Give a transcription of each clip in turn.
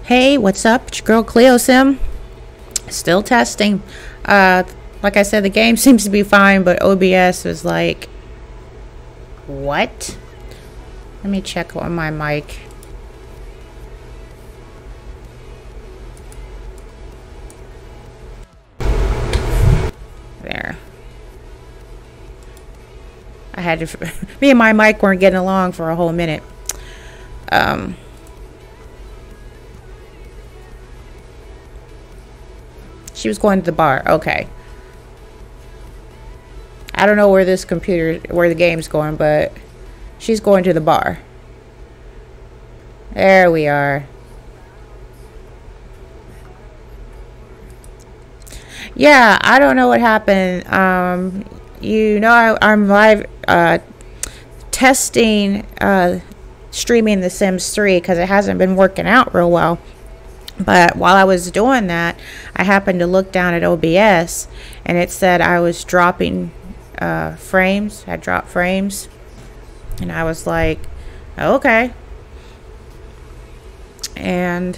Hey, what's up? It's your girl Cleo Sim. Still testing. Like I said, the game seems to be fine, but OBS was like, what? Let me check on my mic. There. I had to. Me and my mic weren't getting along for a whole minute. She was going to the bar. Okay. I don't know where the game's going, but she's going to the bar. There we are. Yeah, I don't know what happened. I'm live testing streaming The Sims 3 because it hasn't been working out real well. But while I was doing that, I happened to look down at OBS, and it said I was dropping frames. I dropped frames, and I was like, okay. And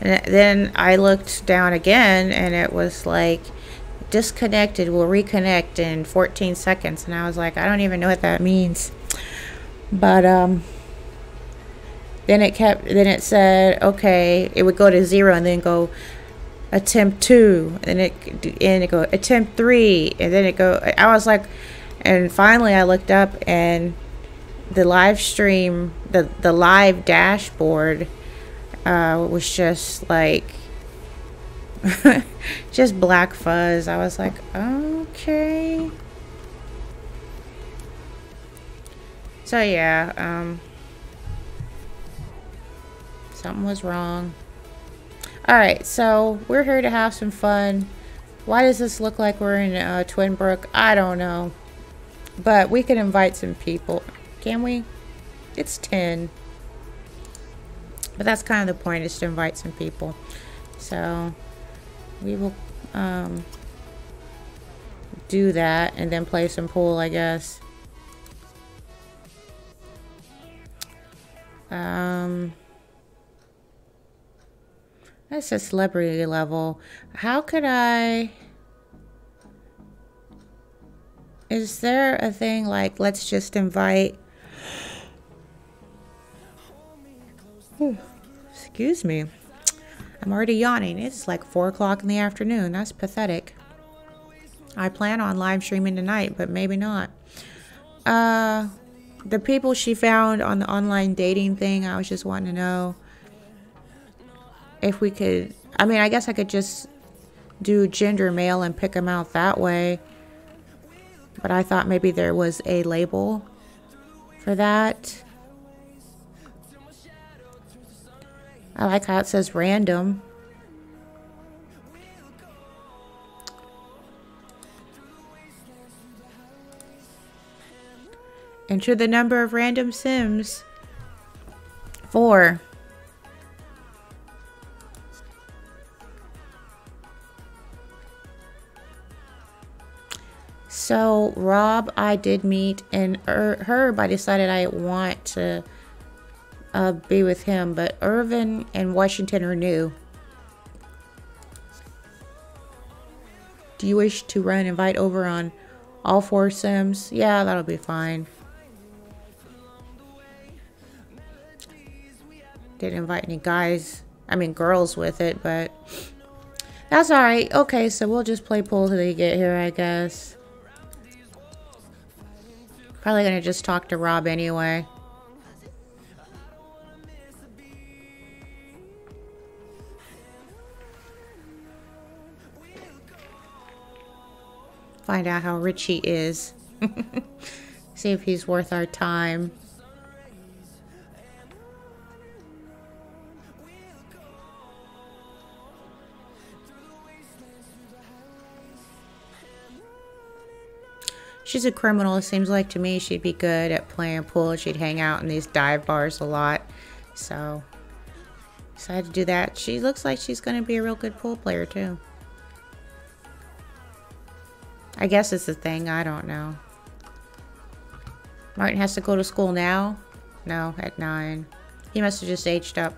then I looked down again, and it was like, disconnected, will reconnect in 14 seconds. And I was like, I don't even know what that means. But then it said, okay, it would go to 0 and then go attempt 2, and it go attempt 3, and then it go. I was like, and finally I looked up, and the live stream, the live dashboard was just like just black fuzz. I was like, okay. So yeah, something was wrong. Alright, so we're here to have some fun. Why does this look like we're in Twinbrook? I don't know. But we can invite some people. Can we? It's 10. But that's kind of the point, is to invite some people. So we will do that and then play some pool, I guess. That's a celebrity level. How could I... Is there a thing like, let's just invite... Excuse me. I'm already yawning. It's like 4 o'clock in the afternoon. That's pathetic. I plan on live streaming tonight, but maybe not. The people she found on the online dating thing, I was just wanting to know if we could... I mean, I guess I could just do gender male and pick them out that way. But I thought maybe there was a label for that. I like how it says random. Enter the number of random Sims. 4. So, Rob, I did meet, and Herb, I decided I want to be with him, but Irvin and Washington are new. Do you wish to run invite over on all 4 Sims? Yeah, that'll be fine. Didn't invite any girls with it, but that's alright. Okay, so we'll just play pool till they get here, I guess. Probably gonna just talk to Rob anyway. Find out how rich he is. See if he's worth our time. She's a criminal. It seems like to me she'd be good at playing pool. She'd hang out in these dive bars a lot. So, decided to do that. She looks like she's going to be a real good pool player too. I guess it's a thing. I don't know. Martin has to go to school now? No, at 9. He must have just aged up.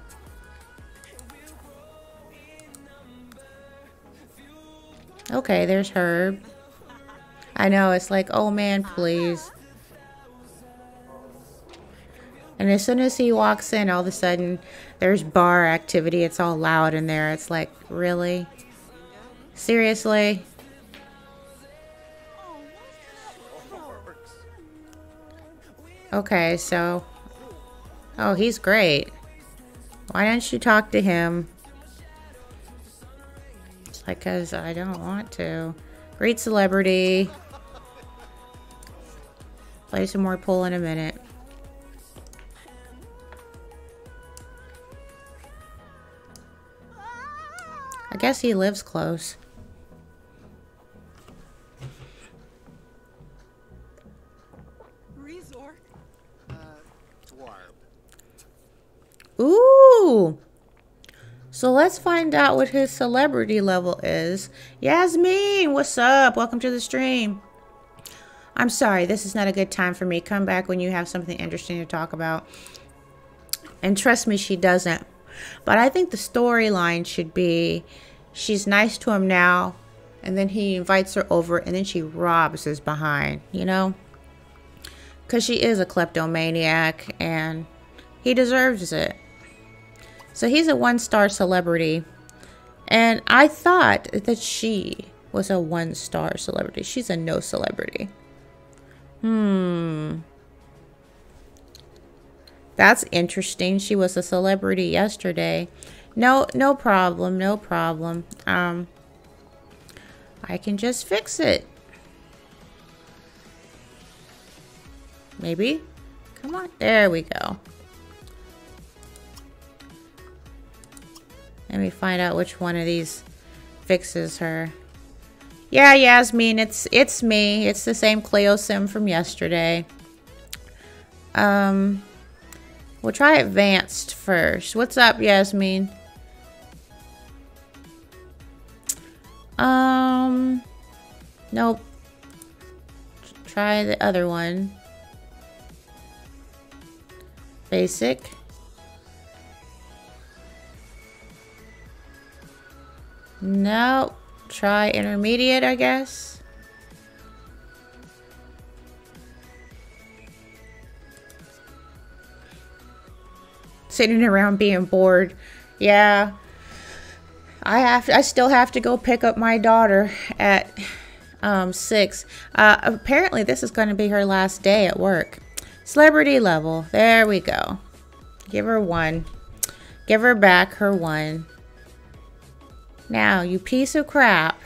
Okay, there's Herb. I know, it's like, oh man, please. And as soon as he walks in, all of a sudden, there's bar activity. It's all loud in there. It's like, really? Seriously? Okay, so... Oh, he's great. Why don't you talk to him? It's like, because I don't want to. Great celebrity. Play some more pool in a minute. I guess he lives close. Ooh! So let's find out what his celebrity level is. Yasmin, what's up? Welcome to the stream. I'm sorry, this is not a good time for me. Come back when you have something interesting to talk about. And trust me, she doesn't. But I think the storyline should be she's nice to him now, and then he invites her over, and then she robs his behind, you know? Because she is a kleptomaniac, and he deserves it. So he's a 1-star celebrity. And I thought that she was a 1-star celebrity. She's a no celebrity. That's interesting. She was a celebrity yesterday. No problem. No problem. I can just fix it. Maybe. Come on. There we go. Let me find out which one of these fixes her. Yeah, Yasmin, it's me. It's the same Cleo sim from yesterday. We'll try advanced first. What's up, Yasmin? Nope. Try the other one. Basic. Nope. Try intermediate, I guess. Sitting around being bored. Yeah. I still have to go pick up my daughter at 6. Apparently this is going to be her last day at work. Celebrity level. There we go. Give her 1. Give her back her 1. Now, you piece of crap.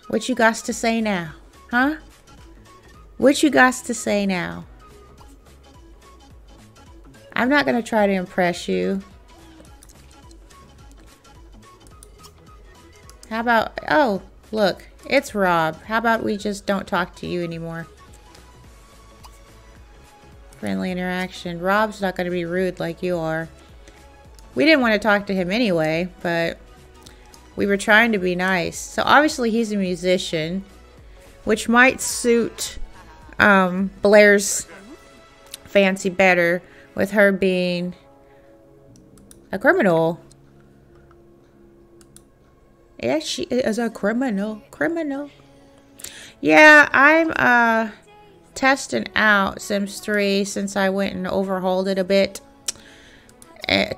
What you got to say now? Huh? What you got to say now? I'm not going to try to impress you. How about... Oh, look. It's Rob. How about we just don't talk to you anymore? Friendly interaction. Rob's not going to be rude like you are. We didn't want to talk to him anyway, but... we were trying to be nice. So obviously he's a musician, which might suit Blair's fancy better with her being a criminal. Yeah, she is a criminal. Yeah, I'm testing out Sims 3 since I went and overhauled it a bit.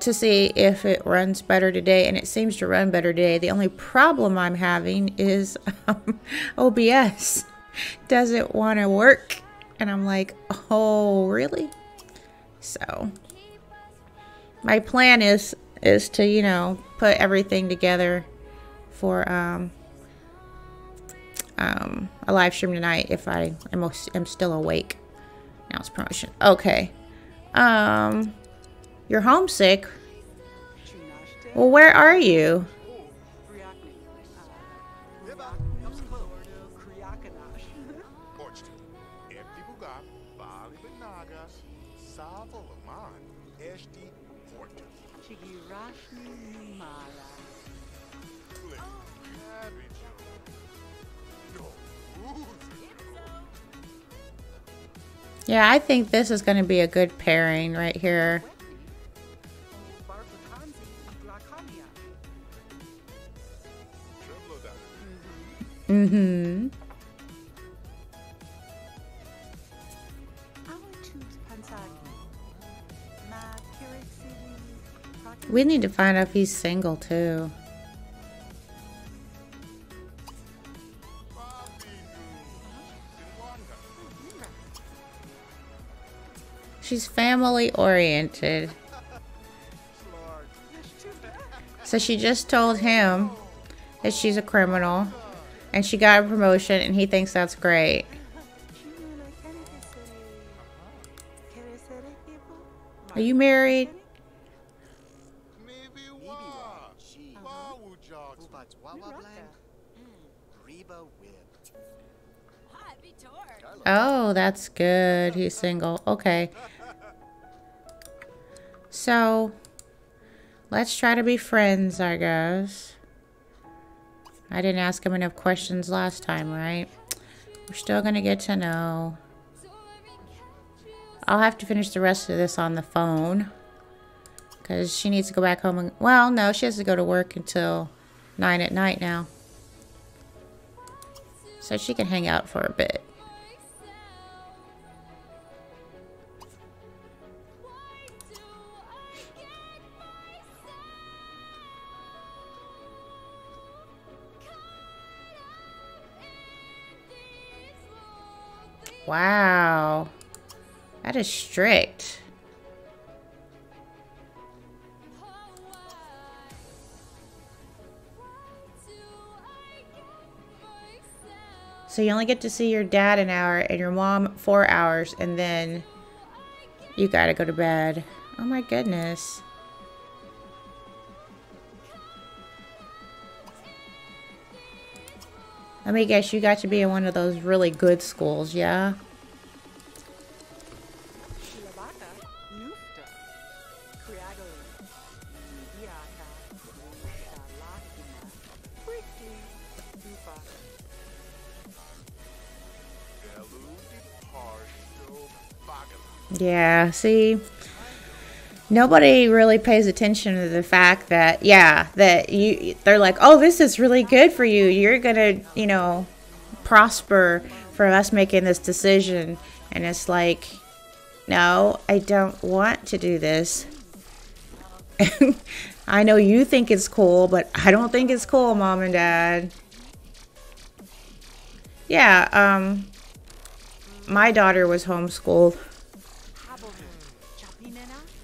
To see if it runs better today, and it seems to run better today. The only problem I'm having is OBS doesn't want to work, and I'm like, oh really? So my plan is to, you know, put everything together for a live stream tonight if I am still awake. Now it's promotion. Okay. You're homesick? Well, where are you? Yeah, I think this is going to be a good pairing right here. Mm-hmm. We need to find out if he's single too. She's family oriented. So she just told him that she's a criminal and she got a promotion and he thinks that's great. Are you married? Oh, that's good. He's single. Okay. So, let's try to be friends, I guess. I didn't ask him enough questions last time, right? We're still gonna get to know. I'll have to finish the rest of this on the phone. Because she needs to go back home and... Well, no, she has to go to work until 9 at night now. So she can hang out for a bit. Wow. That is strict. So you only get to see your dad an hour and your mom 4 hours, and then you gotta go to bed. Oh my goodness. Let me guess, you got to be in one of those really good schools, yeah? Yeah, see, nobody really pays attention to the fact that, yeah, they're like, oh, this is really good for you. You're gonna, you know, prosper for us making this decision. And it's like, no, I don't want to do this. I know you think it's cool, but I don't think it's cool, Mom and Dad. Yeah, my daughter was homeschooled.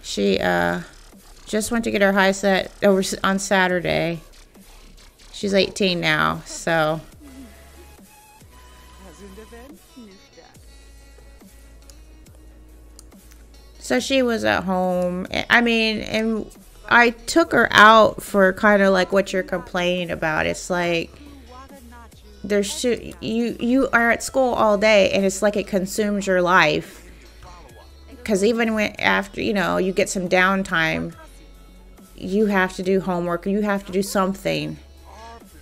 She just went to get her high set over on Saturday. She's 18 now, so. So she was at home. I mean, and I took her out for kind of like what you're complaining about. It's like there's you are at school all day, and it's like it consumes your life. Because even when after, you know, you get some downtime, you have to do homework, you have to do something.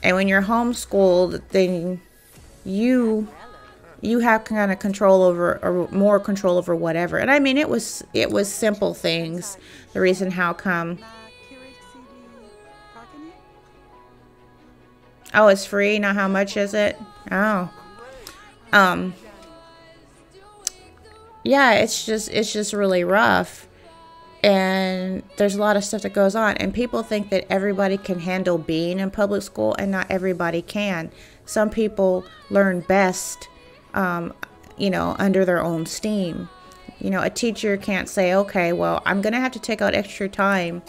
And when you're homeschooled, then you have kind of control over, or more control over whatever. And I mean, it was simple things. The reason how come. Oh, it's free? Now how much is it? Oh. Yeah, it's just really rough, and there's a lot of stuff that goes on, and people think that everybody can handle being in public school, and not everybody can. Some people learn best, you know, under their own steam. You know, a teacher can't say, okay, well, I'm gonna have to take out extra time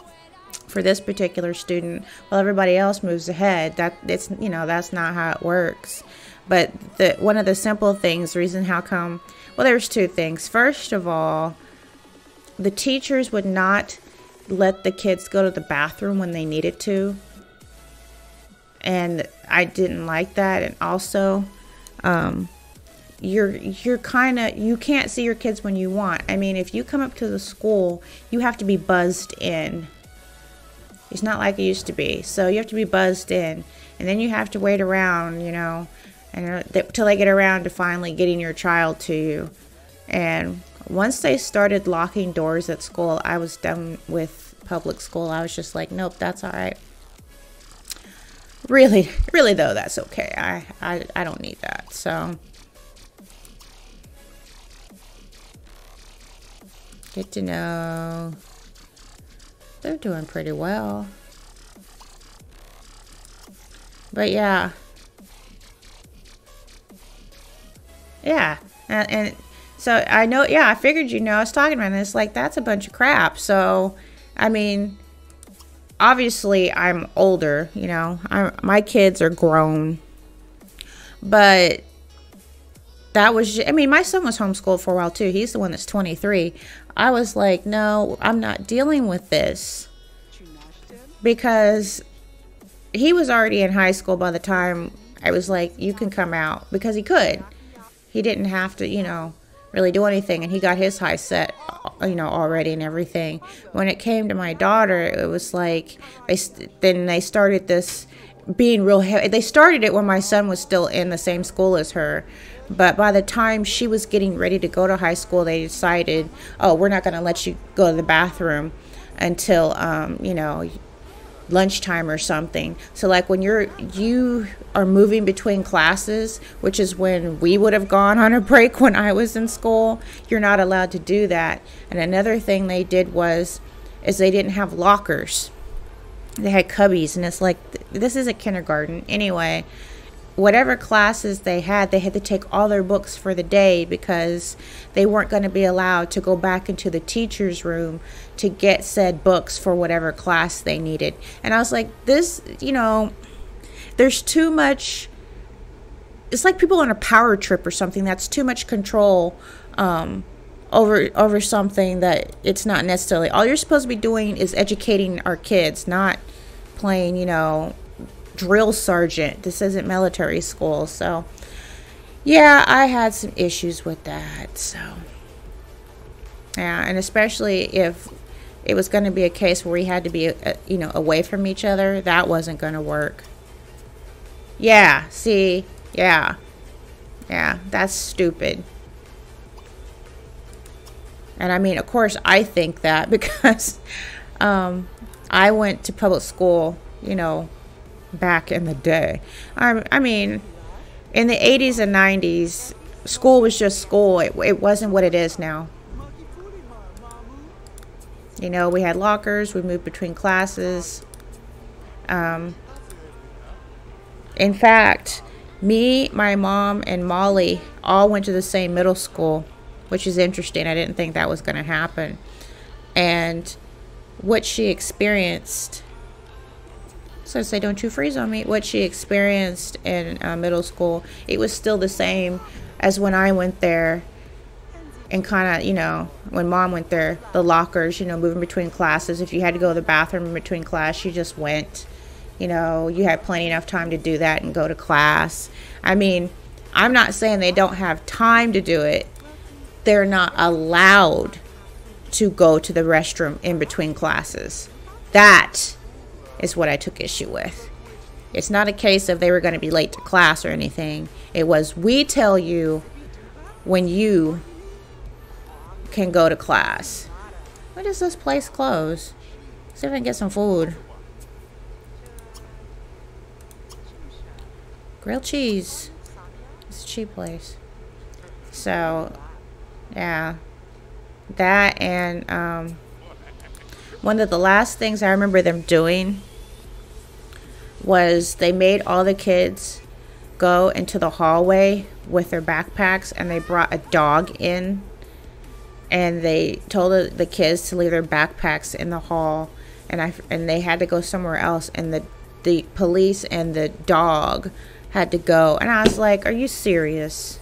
for this particular student while everybody else moves ahead. It's, you know, that's not how it works. But one of the simple things, the reason how come. Well, there's two things. First of all, the teachers would not let the kids go to the bathroom when they needed to. And I didn't like that. And also, you're kind of, you can't see your kids when you want. I mean, if you come up to the school, you have to be buzzed in. It's not like it used to be. So you have to be buzzed in. And then you have to wait around, you know, and till they get around to finally getting your child to you. And once they started locking doors at school, I was done with public school. I was just like, nope, that's all right. Really, really though, that's okay. I don't need that. So good to know. They're doing pretty well. But yeah. Yeah. And so I know, yeah, I figured, you know, I was talking about this, like, that's a bunch of crap. So, I mean, obviously I'm older, you know, my kids are grown, but that was, I mean, my son was homeschooled for a while too. He's the one that's 23. I was like, no, I'm not dealing with this, because he was already in high school by the time I was like, you can come out, because he could. He didn't have to, you know, really do anything, and he got his high set, you know, already and everything. When it came to my daughter, it was like they started this being real heavy. They started it when my son was still in the same school as her, but by the time she was getting ready to go to high school, they decided, oh, we're not going to let you go to the bathroom until you know, lunchtime or something. So like when you are moving between classes, which is when we would have gone on a break when I was in school, you're not allowed to do that. And another thing they did is they didn't have lockers. They had cubbies, and it's like, this isn't kindergarten. Anyway, whatever classes they had to take all their books for the day, because they weren't going to be allowed to go back into the teacher's room to get said books for whatever class they needed. And I was like, this, you know, there's too much. It's like people on a power trip or something. That's too much control over something that it's not necessarily. All you're supposed to be doing is educating our kids, not playing, you know, drill sergeant. This isn't military school. So yeah, I had some issues with that. So yeah, and especially if it was going to be a case where we had to be you know, away from each other, that wasn't going to work. Yeah, see, yeah, that's stupid. And I mean, of course I think that, because I went to public school, you know, back in the day. I mean, in the 80s and 90s, school was just school. It wasn't what it is now. You know, we had lockers. We moved between classes. In fact, me, my mom, and Molly all went to the same middle school, which is interesting. I didn't think that was going to happen. And what she experienced... So say, don't you freeze on me. What she experienced in middle school, it was still the same as when I went there. And kind of, you know, when Mom went there, the lockers, you know, moving between classes. If you had to go to the bathroom in between class, you just went. You know, you had plenty enough time to do that and go to class. I mean, I'm not saying they don't have time to do it. They're not allowed to go to the restroom in between classes. That is what I took issue with. It's not a case of they were going to be late to class or anything. It was, we tell you when you can go to class. When does this place close? See if I can get some food. Grilled cheese. It's a cheap place. So, yeah. That, and one of the last things I remember them doing was they made all the kids go into the hallway with their backpacks, and they brought a dog in, and they told the kids to leave their backpacks in the hall, and they had to go somewhere else, and the police and the dog had to go. And I was like, are you serious?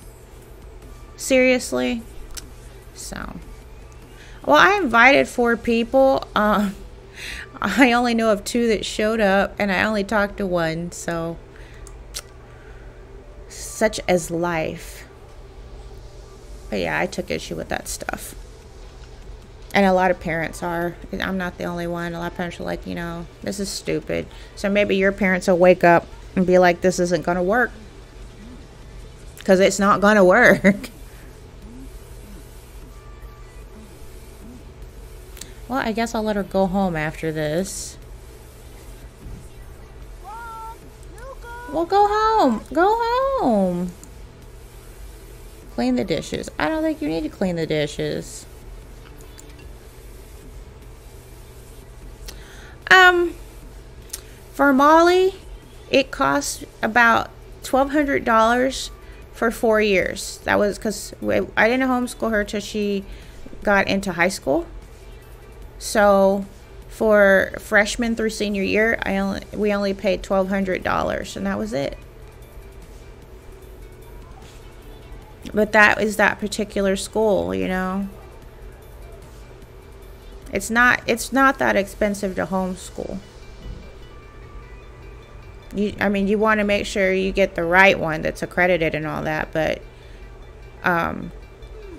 Seriously? So, well, I invited 4 people. I only know of 2 that showed up, and I only talked to 1. So, such as life. But yeah, I took issue with that stuff. And a lot of parents are. I'm not the only one. A lot of parents are like, you know, this is stupid. So maybe your parents will wake up and be like, this isn't going to work. Because it's not going to work. Well, I guess I'll let her go home after this. Well, go home. Go home. Clean the dishes. I don't think you need to clean the dishes. For Molly, it cost about $1,200 for 4 years. That was because I didn't homeschool her till she got into high school. So for freshman through senior year, we only paid $1,200, and that was it. But that is that particular school, you know. It's not that expensive to homeschool. I mean, you want to make sure you get the right one that's accredited and all that, but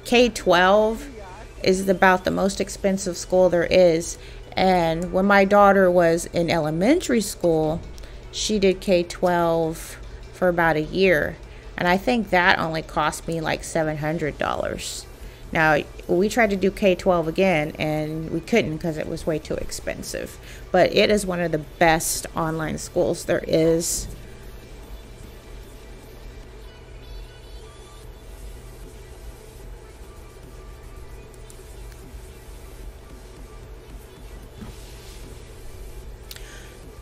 K-12 is about the most expensive school there is. And when my daughter was in elementary school, she did K-12 for about a year, and I think that only cost me like $700. Now, we tried to do K-12 again, and we couldn't because it was way too expensive. But it is one of the best online schools there is.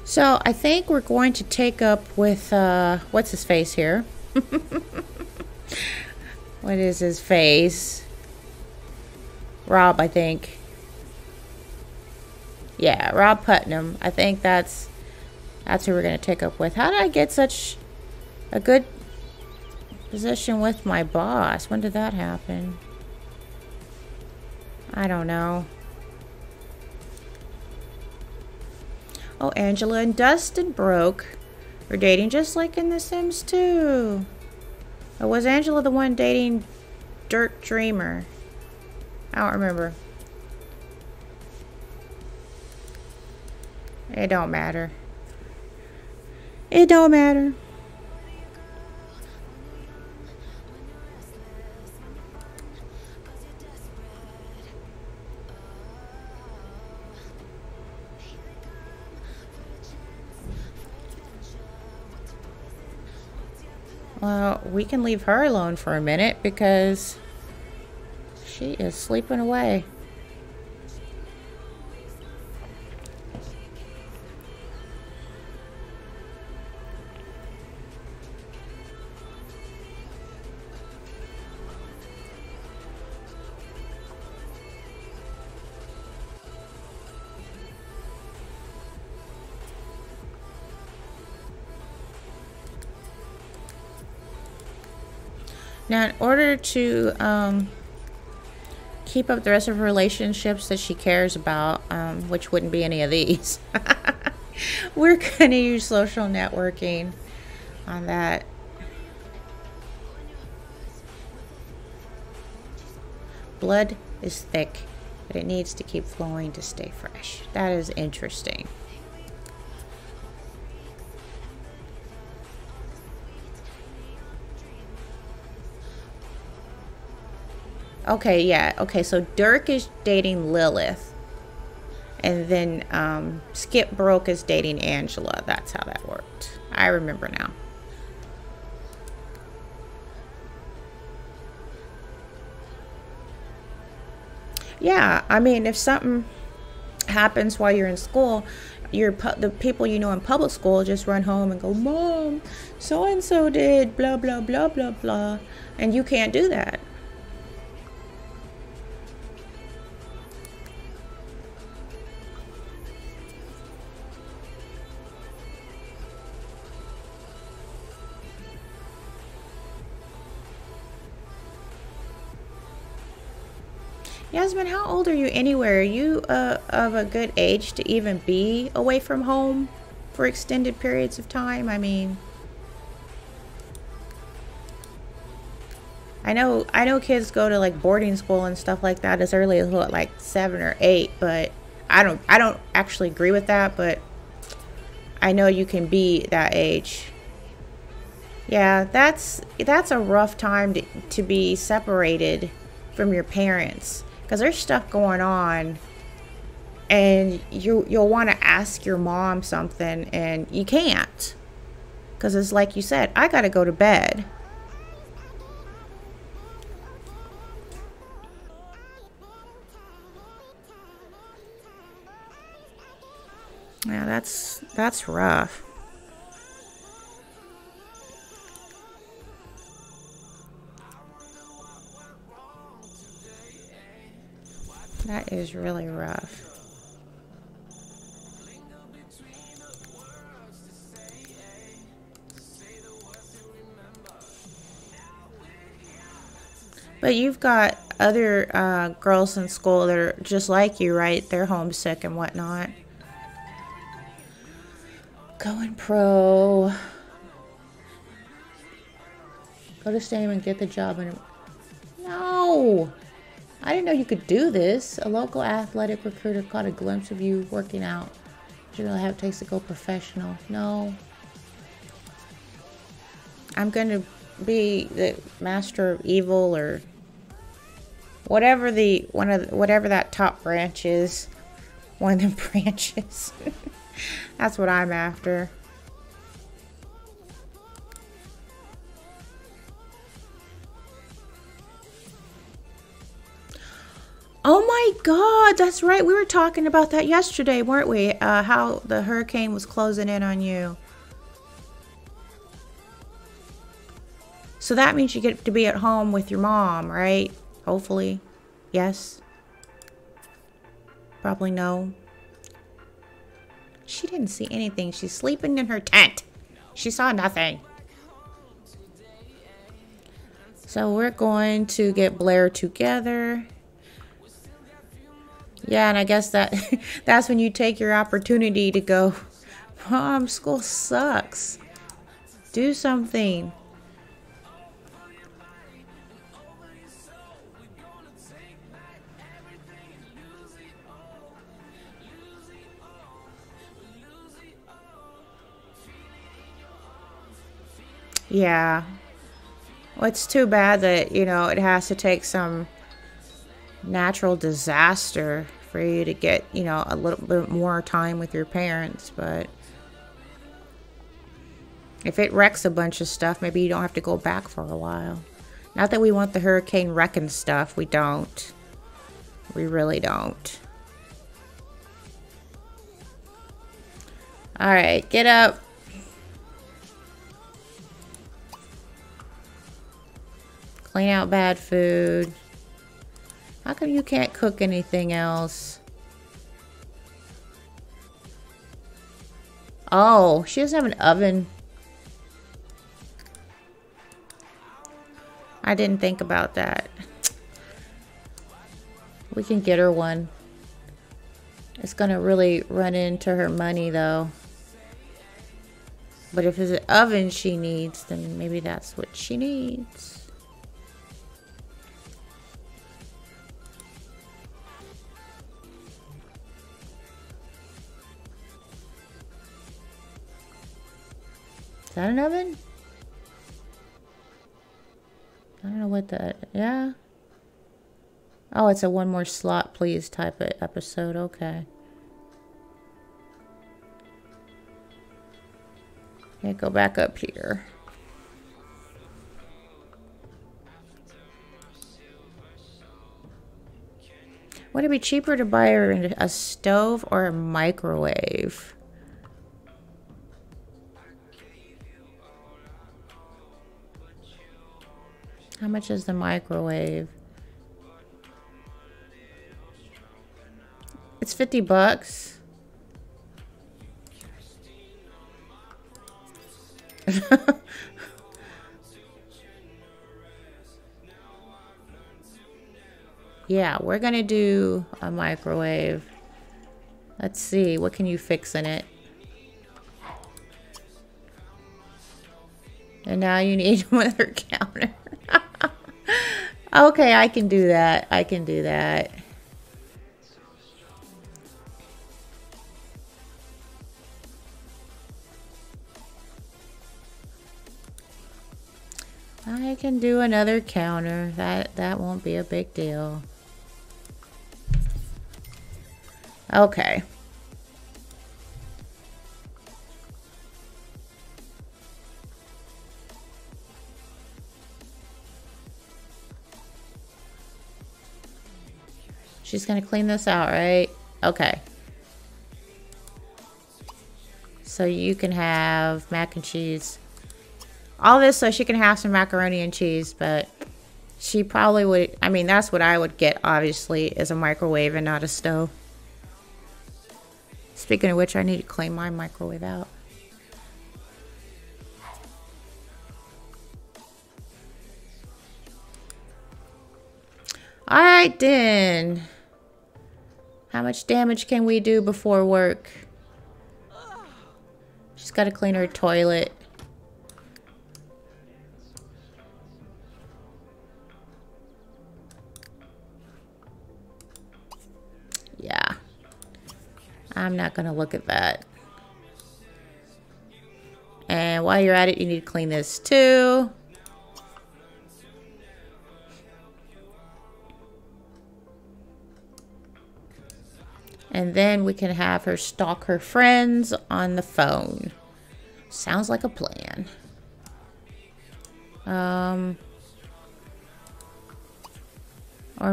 So, I think we're going to take up with, what's his face here? What is his face? Rob, I think. Yeah, Rob Putnam. I think that's who we're going to take up with. How did I get such a good position with my boss? When did that happen? I don't know. Oh, Angela and Dustin broke. We're dating just like in The Sims 2. Or was Angela the one dating Dirk Dreamer? I don't remember. It don't matter. It don't matter. Well, we can leave her alone for a minute because she is sleeping away. Now, in order to keep up the rest of her relationships that she cares about, which wouldn't be any of these, we're going to use social networking on that. Blood is thick, but it needs to keep flowing to stay fresh. That is interesting. Okay, yeah. Okay, so Dirk is dating Lilith. And then Skip Broke is dating Angela. That's how that worked. I remember now. Yeah, I mean, if something happens while you're in school, the people you know in public school just run home and go, "Mom, so-and-so did blah, blah, blah, blah, blah." And you can't do that. Yasmin, how old are you anyway? Are you of a good age to even be away from home for extended periods of time? I mean, I know kids go to like boarding school and stuff like that as early as what, like 7 or 8, but I don't actually agree with that, but I know you can be that age. Yeah, that's a rough time to be separated from your parents. Because there's stuff going on, and you'll want to ask your mom something, and you can't. Because it's like you said, I gotta go to bed. Yeah, that's rough. That is really rough. But you've got other girls in school that are just like you, right? They're homesick and whatnot. Going pro. Go to STEAM and get the job. No! I didn't know you could do this. A local athletic recruiter caught a glimpse of you working out. You know how it takes to go professional. No. I'm going to be the master of evil or whatever whatever that top branch is. One of them branches. That's what I'm after. Oh my God, that's right. We were talking about that yesterday, weren't we? How the hurricane was closing in on you. So that means you get to be at home with your mom, right? Hopefully. Yes. Probably no. She didn't see anything. She's sleeping in her tent. She saw nothing. So we're going to get Blair together. Yeah, and I guess that's when you take your opportunity to go, Mom, school sucks. Do something. Yeah. Well, it's too bad that, you know, it has to take some natural disaster for you to get, you know, a little bit more time with your parents. But if it wrecks a bunch of stuff, maybe you don't have to go back for a while. Not that we want the hurricane wrecking stuff. We don't. We really don't. All right, get up. Clean out bad food. How come you can't cook anything else? Oh, she doesn't have an oven. I didn't think about that. We can get her one. It's gonna really run into her money though. But if it's an oven she needs, then maybe that's what she needs. Is that an oven? I don't know what that... Yeah? Oh, it's a one more slot please type of episode. Okay. Okay, go back up here. Would it be cheaper to buy her a stove or a microwave? How much is the microwave? It's 50 bucks. Yeah, we're gonna do a microwave. Let's see, what can you fix in it? And now you need another counter. Okay, I can do that. I can do that. I can do another counter. That won't be a big deal. Okay. She's gonna clean this out, right? Okay. So you can have mac and cheese. All this so she can have some macaroni and cheese, but she probably would, I mean, that's what I would get, obviously, is a microwave and not a stove. Speaking of which, I need to clean my microwave out. Alright then. How much damage can we do before work? She's got to clean her toilet. Yeah. I'm not going to look at that. And while you're at it, you need to clean this too. And then we can have her stalk her friends on the phone. Sounds like a plan. Or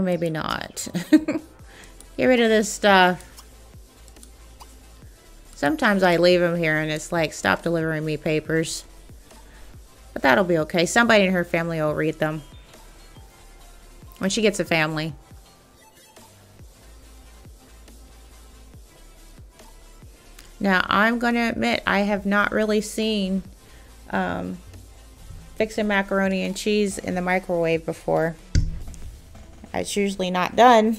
maybe not. Get rid of this stuff. Sometimes I leave them here and it's like, stop delivering me papers. But that'll be okay. Somebody in her family will read them. When she gets a family. Now, I'm going to admit, I have not really seen fixing macaroni and cheese in the microwave before. It's usually not done.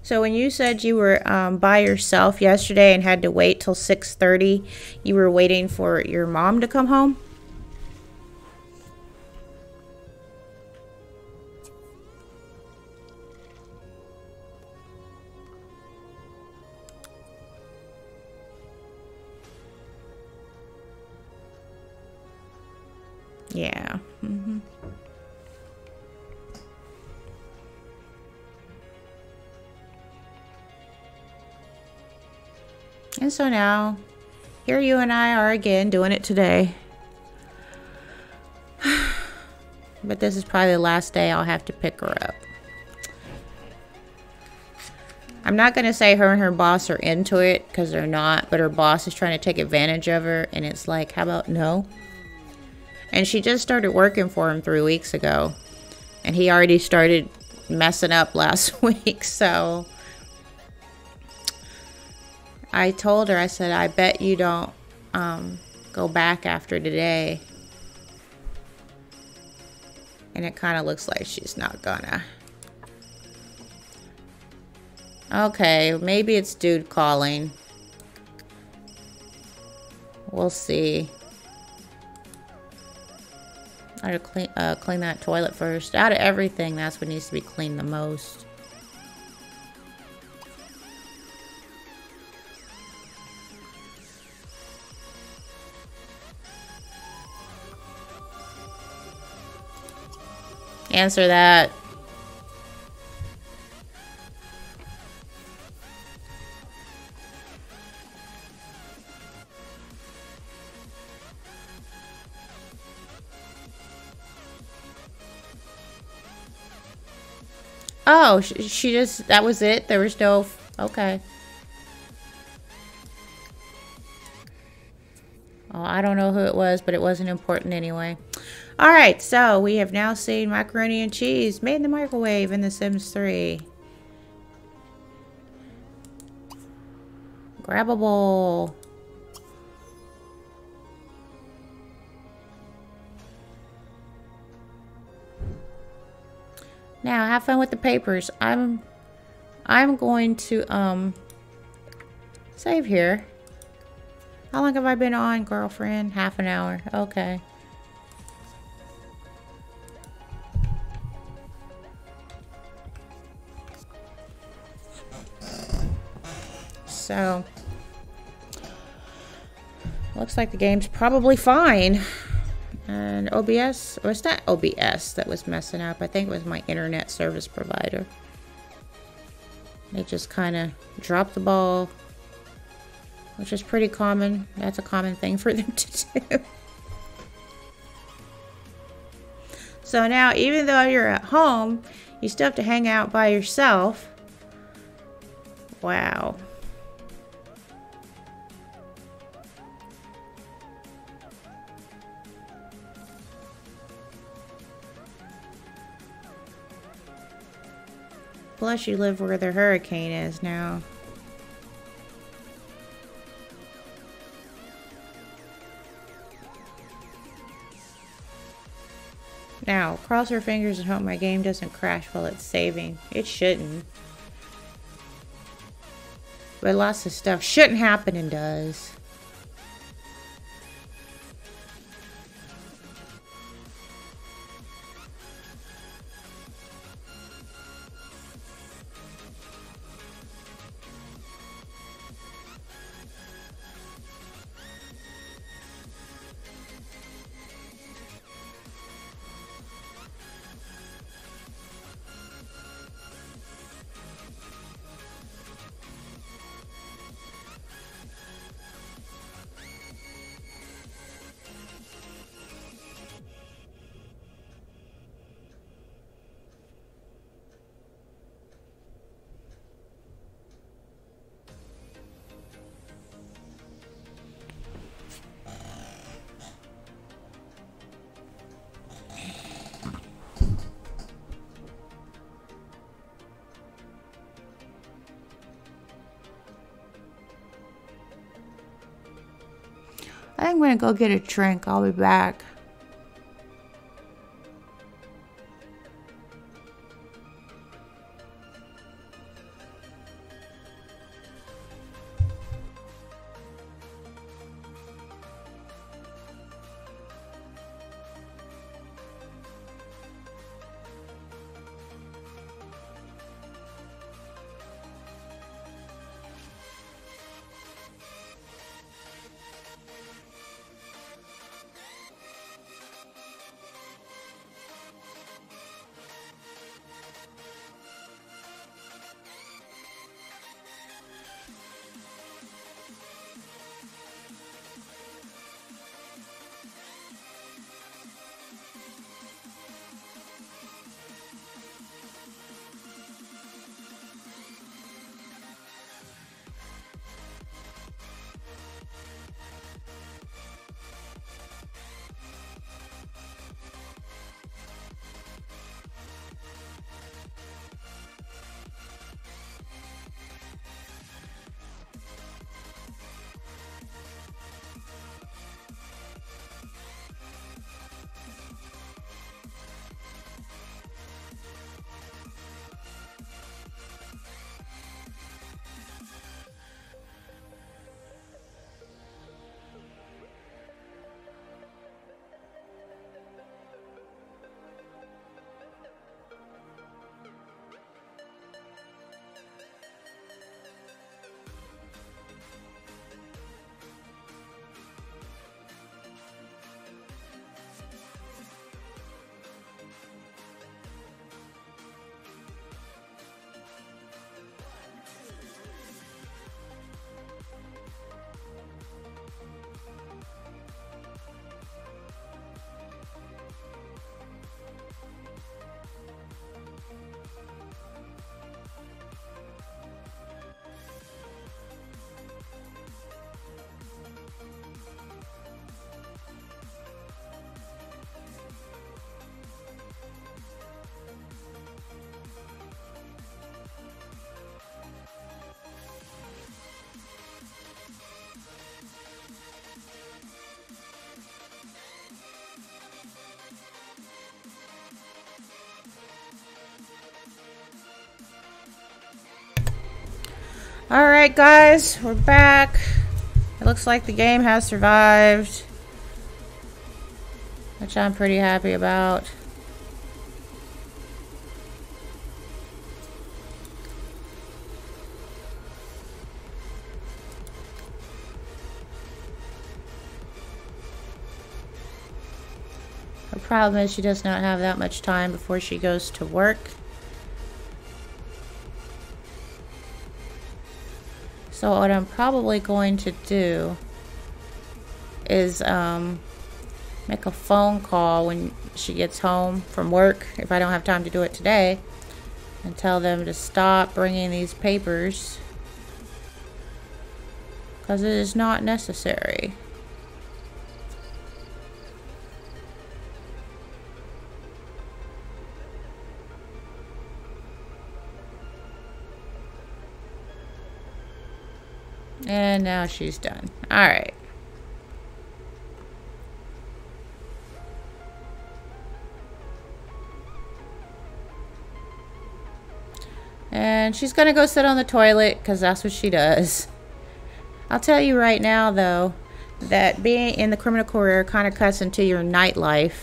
So when you said you were by yourself yesterday and had to wait till 6:30, you were waiting for your mom to come home? Yeah. Mm-hmm. And so now, here you and I are again doing it today. But this is probably the last day I'll have to pick her up. I'm not going to say her and her boss are into it, because they're not. But her boss is trying to take advantage of her. And it's like, how about no? And she just started working for him 3 weeks ago. And he already started messing up last week, so... I told her, I said, I bet you don't go back after today. And it kind of looks like she's not gonna. Okay, maybe it's dude calling. We'll see. I gotta clean that toilet first. Out of everything, that's what needs to be cleaned the most. Answer that. Oh, she just, that was it? There was no, okay. Oh, I don't know who it was, but it wasn't important anyway. Alright, so we have now seen macaroni and cheese made in the microwave in The Sims 3. Grabbable. Now, have fun with the papers. I'm going to save here. How long have I been on, girlfriend? Half an hour. Okay. So, looks like the game's probably fine. And OBS, or it's not OBS that was messing up. I think it was my internet service provider. They just kind of drop the ball, which is pretty common. That's a common thing for them to do. So now, even though you're at home, you still have to hang out by yourself. Wow. Plus, you live where the hurricane is now. Now, cross your fingers and hope my game doesn't crash while it's saving. It shouldn't. But lots of stuff shouldn't happen and does. I think I'm gonna go get a drink. I'll be back. Alright guys, we're back. It looks like the game has survived, which I'm pretty happy about. The problem is she does not have that much time before she goes to work. So what I'm probably going to do is make a phone call when she gets home from work, if I don't have time to do it today, and tell them to stop bringing these papers because it is not necessary. And now she's done. All right. And she's gonna go sit on the toilet because that's what she does. I'll tell you right now, though, that being in the criminal career kind of cuts into your nightlife.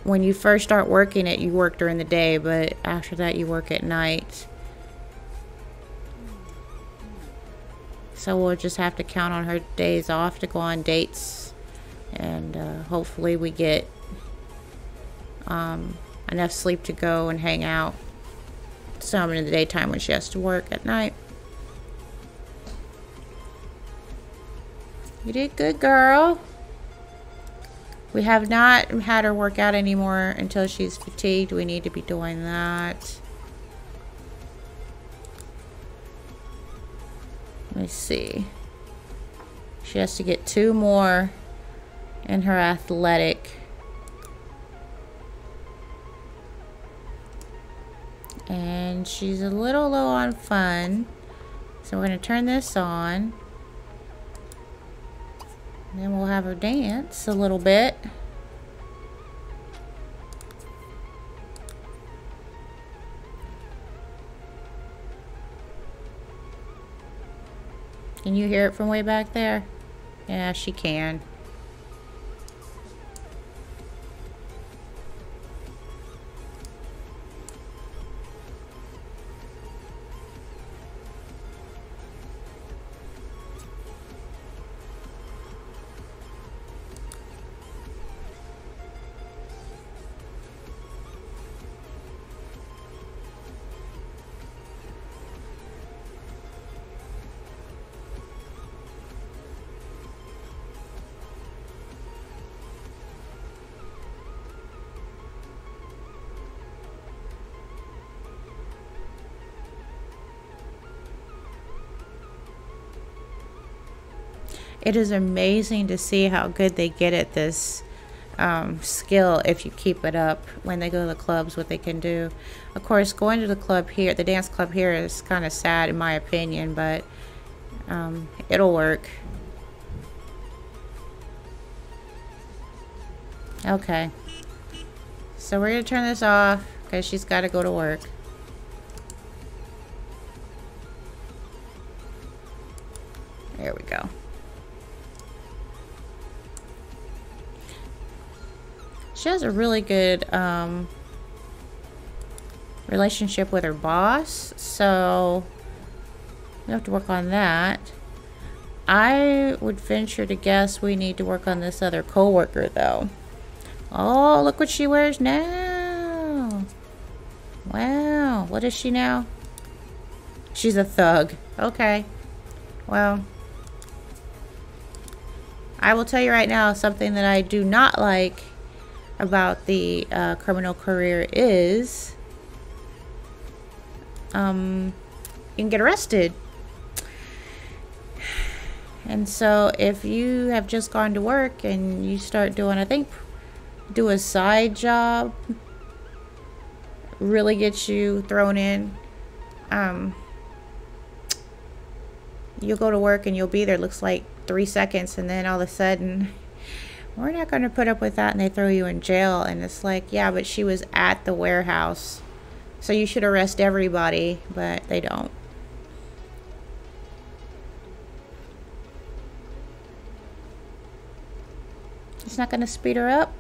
When you first start working it, you work during the day, but after that, you work at night. So we'll just have to count on her days off to go on dates, and hopefully we get enough sleep to go and hang out some in the daytime when she has to work at night. You did good, girl. We have not had her work out anymore until she's fatigued. We need to be doing that. Let me see. She has to get 2 more in her athletic. And she's a little low on fun. So we're going to turn this on. And then we'll have her dance a little bit. Can you hear it from way back there? Yeah, she can. It is amazing to see how good they get at this skill if you keep it up when they go to the clubs, what they can do. Of course, going to the club here, the dance club here, is kind of sad in my opinion, but it'll work. Okay. So we're going to turn this off because she's got to go to work. There we go. She has a really good relationship with her boss, so we have to work on that. I would venture to guess we need to work on this other coworker, though. Oh, look what she wears now. Wow, what is she now? She's a thug. Okay. Well, I will tell you right now, something that I do not like about the criminal career is you can get arrested. And so if you have just gone to work and you start doing, I think, do a side job, really gets you thrown in, you'll go to work and you'll be there, looks like 3 seconds, and then all of a sudden, we're not going to put up with that, and they throw you in jail. And it's like, yeah, but she was at the warehouse, so you should arrest everybody, but they don't. It's not going to speed her up.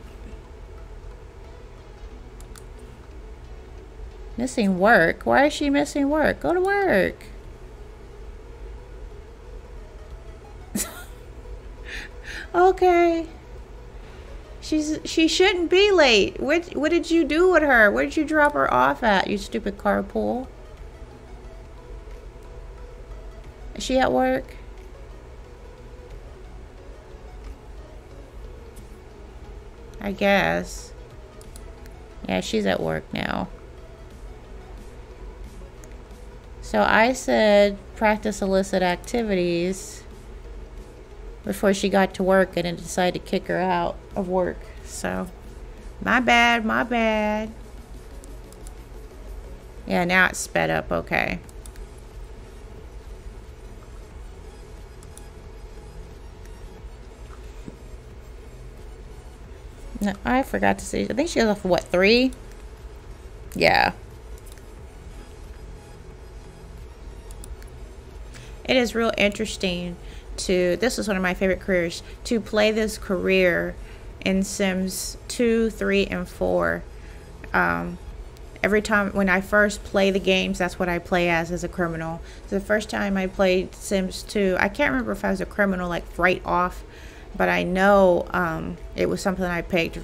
Missing work? Why is she missing work? Go to work. Okay. She shouldn't be late. What did you do with her? Where did you drop her off at, you stupid carpool? she at work? I guess. Yeah, she's at work now. So I said practice illicit activities before she got to work and then decided to kick her out of work. So, my bad, my bad. Yeah, now it's sped up, okay. No, I forgot to say, I think she goes off, what, 3? Yeah. It is real interesting to, this is one of my favorite careers, to play this career in Sims 2, 3, and 4. Every time when I first play the games, that's what I play as a criminal. So the first time I played Sims 2, I can't remember if I was a criminal like right off, but I know it was something I picked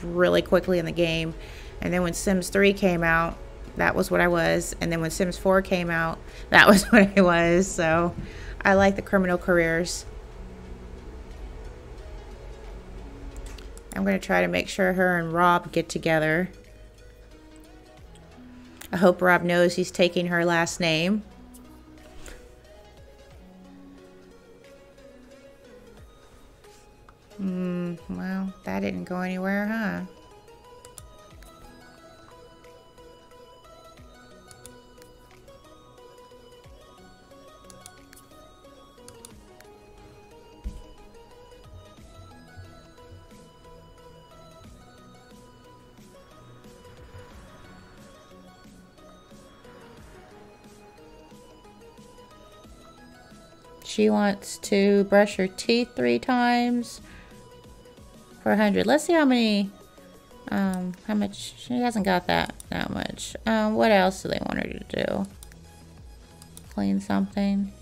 really quickly in the game. And then when Sims 3 came out, that was what I was. And then when Sims 4 came out, that was what I was. So I like the criminal careers. I'm going to try to make sure her and Rob get together. I hope Rob knows he's taking her last name. Well, that didn't go anywhere, huh? She wants to brush her teeth 3 times for 100. Let's see how many, how much, she hasn't got that much. What else do they want her to do? Clean something.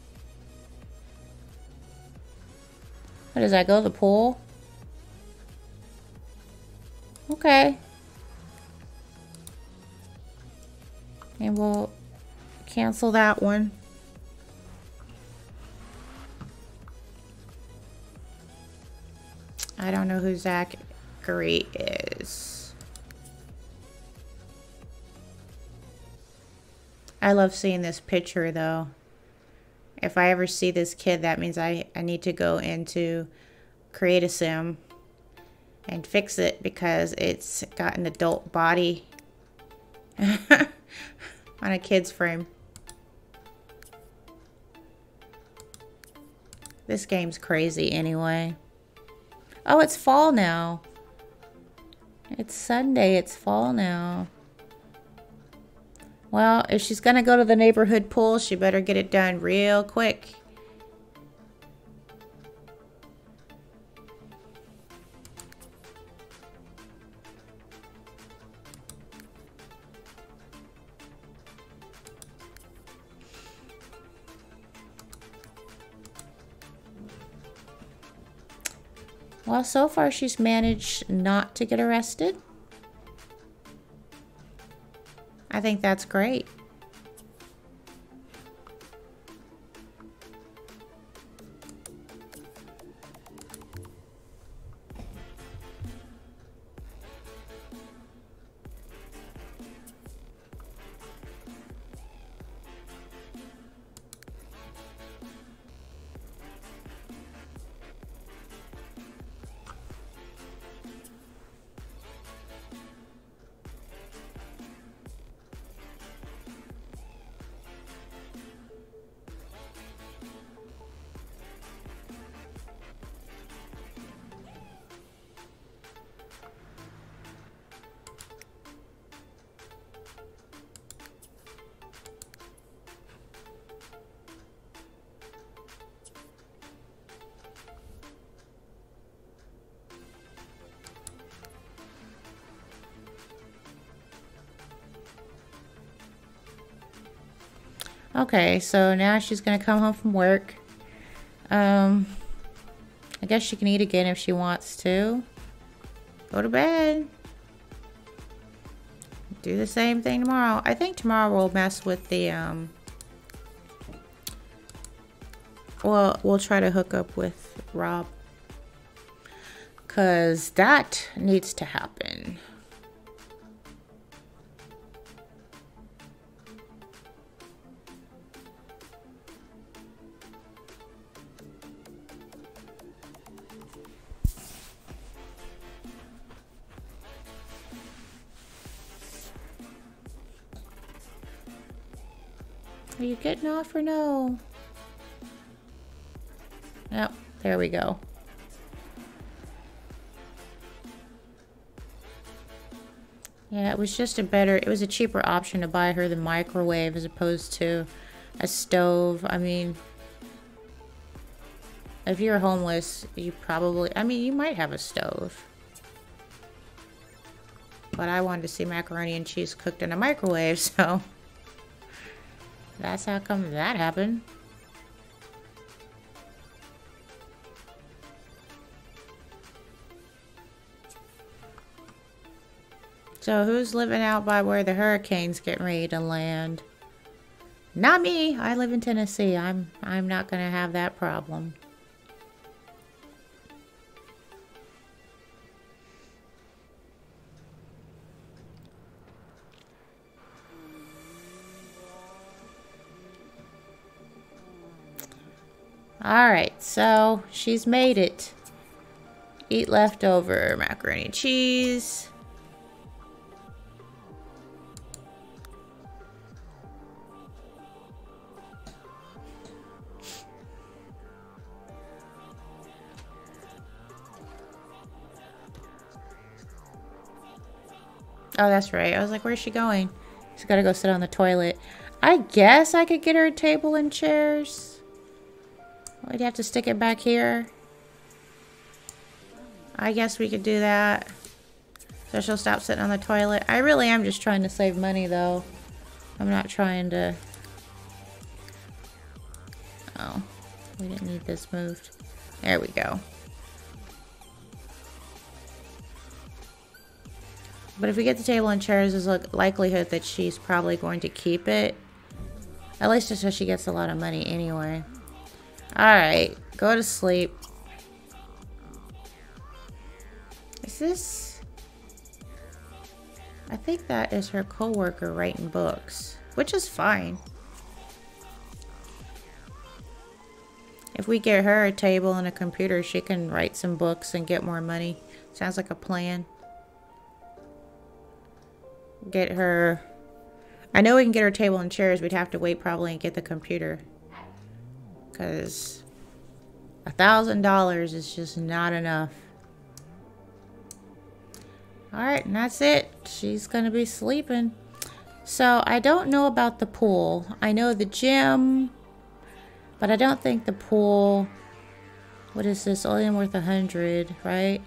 What does that go to the pool? Okay. And we'll cancel that one. I don't know who Zachary is. I love seeing this picture though. If I ever see this kid, that means I need to go into Create a Sim and fix it because it's got an adult body on a kid's frame. This game's crazy anyway. Oh, it's fall now. It's Sunday. It's fall now. Well, if she's going to go to the neighborhood pool, she better get it done real quick. Well, so far she's managed not to get arrested. I think that's great. Okay, so now she's gonna come home from work. I guess she can eat again if she wants to. Go to bed. Do the same thing tomorrow. I think tomorrow we'll mess with the Well, we'll try to hook up with Rob. Because that needs to happen. Are you getting off or no? Yep, there we go. Yeah, it was just it was a cheaper option to buy her the microwave as opposed to a stove. I mean, if you're homeless, you probably, I mean, you might have a stove. But I wanted to see macaroni and cheese cooked in a microwave, so that's how come that happened. So who's living out by where the hurricane's getting ready to land? Not me. I live in Tennessee. I'm not gonna have that problem. Alright, so she's made it. Eat leftover macaroni and cheese. Oh, that's right. I was like, where's she going? She's gotta go sit on the toilet. I guess I could get her a table and chairs. I'd have to stick it back here. I guess we could do that. So she'll stop sitting on the toilet. I really am just trying to save money, though. I'm not trying to... Oh, we didn't need this moved. There we go. But if we get the table and chairs, there's a likelihood that she's probably going to keep it. At least just so she gets a lot of money anyway. Alright, go to sleep. Is this... I think that is her coworker writing books, which is fine. If we get her a table and a computer, she can write some books and get more money. Sounds like a plan. Get her... I know we can get her table and chairs. We'd have to wait probably and get the computer. Because $1,000 is just not enough. Alright, and that's it. She's going to be sleeping. So, I don't know about the pool. I know the gym, but I don't think the pool... What is this? Only worth 100, right?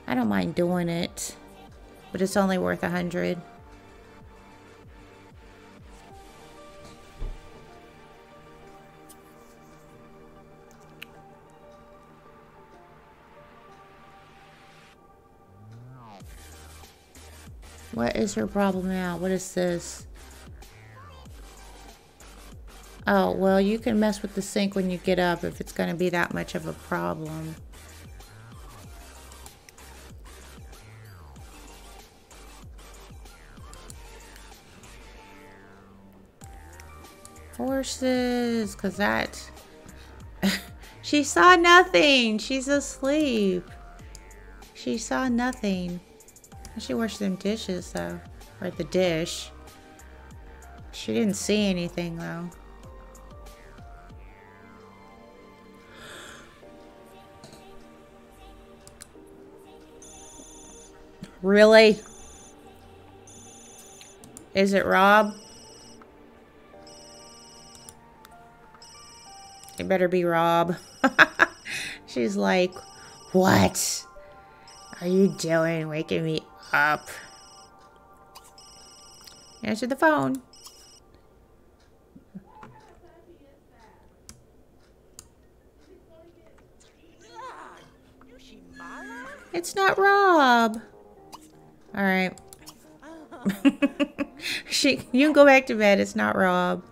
I don't mind doing it, but it's only worth 100. What is her problem now? What is this? Oh, well, you can mess with the sink when you get up if it's going to be that much of a problem. Horses, because that... She saw nothing. She's asleep. She saw nothing. She washed them dishes, though. Or the dish. She didn't see anything, though. Really? Is it Rob? It better be Rob. She's like, what are you doing waking me up? Answer the phone. It's not Rob. All right. You can go back to bed. It's not Rob.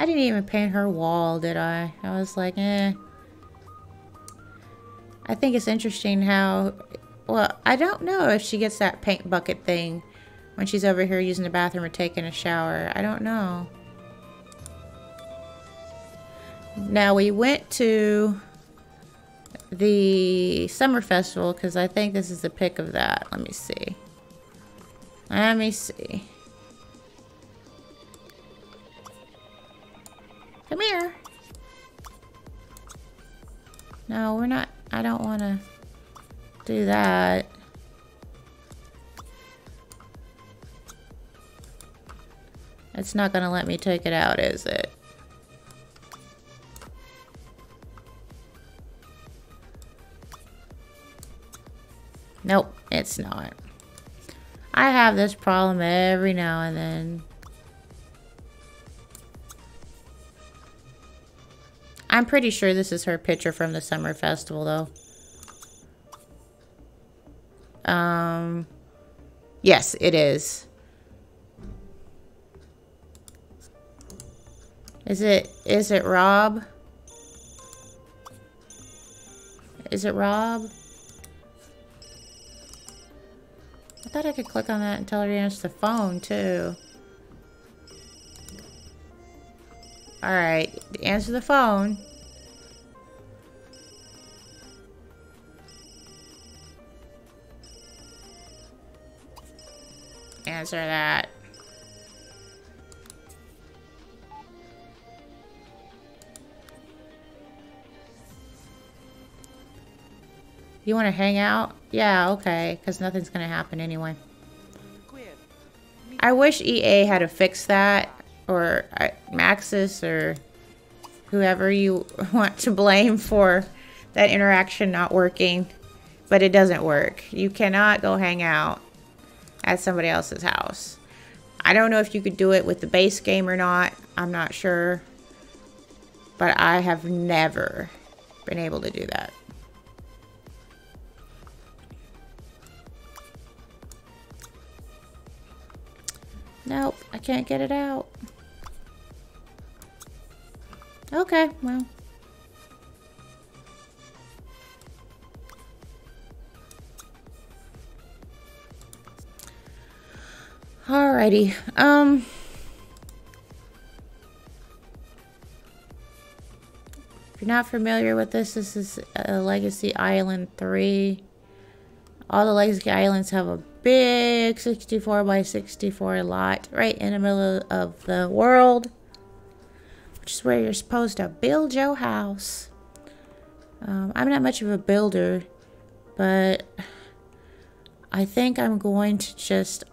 I didn't even paint her wall, did I? I was like, eh. I think it's interesting how... Well, I don't know if she gets that paint bucket thing when she's over here using the bathroom or taking a shower. I don't know. Now, we went to the summer festival because I think this is the pic of that. Let me see. Let me see. Come here. No, we're not. I don't want to do that. It's not going to let me take it out, is it? Nope, it's not. I have this problem every now and then. I'm pretty sure this is her picture from the summer festival, though. Yes, it is. Is it Rob? Is it Rob? I thought I could click on that and tell her to answer the phone, too. Alright, answer the phone. Answer that. You want to hang out? Yeah, okay, because nothing's going to happen anyway. I wish EA had to fix that, or Maxis, or whoever you want to blame for that interaction not working. But it doesn't work. You cannot go hang out at somebody else's house. I don't know if you could do it with the base game or not. I'm not sure. But I have never been able to do that. Nope, I can't get it out. Okay, well. Alrighty. If you're not familiar with this, this is Legacy Island 3. All the Legacy Islands have a big 64 by 64 lot right in the middle of the world, which is where you're supposed to build your house. I'm not much of a builder, but I think I'm going to just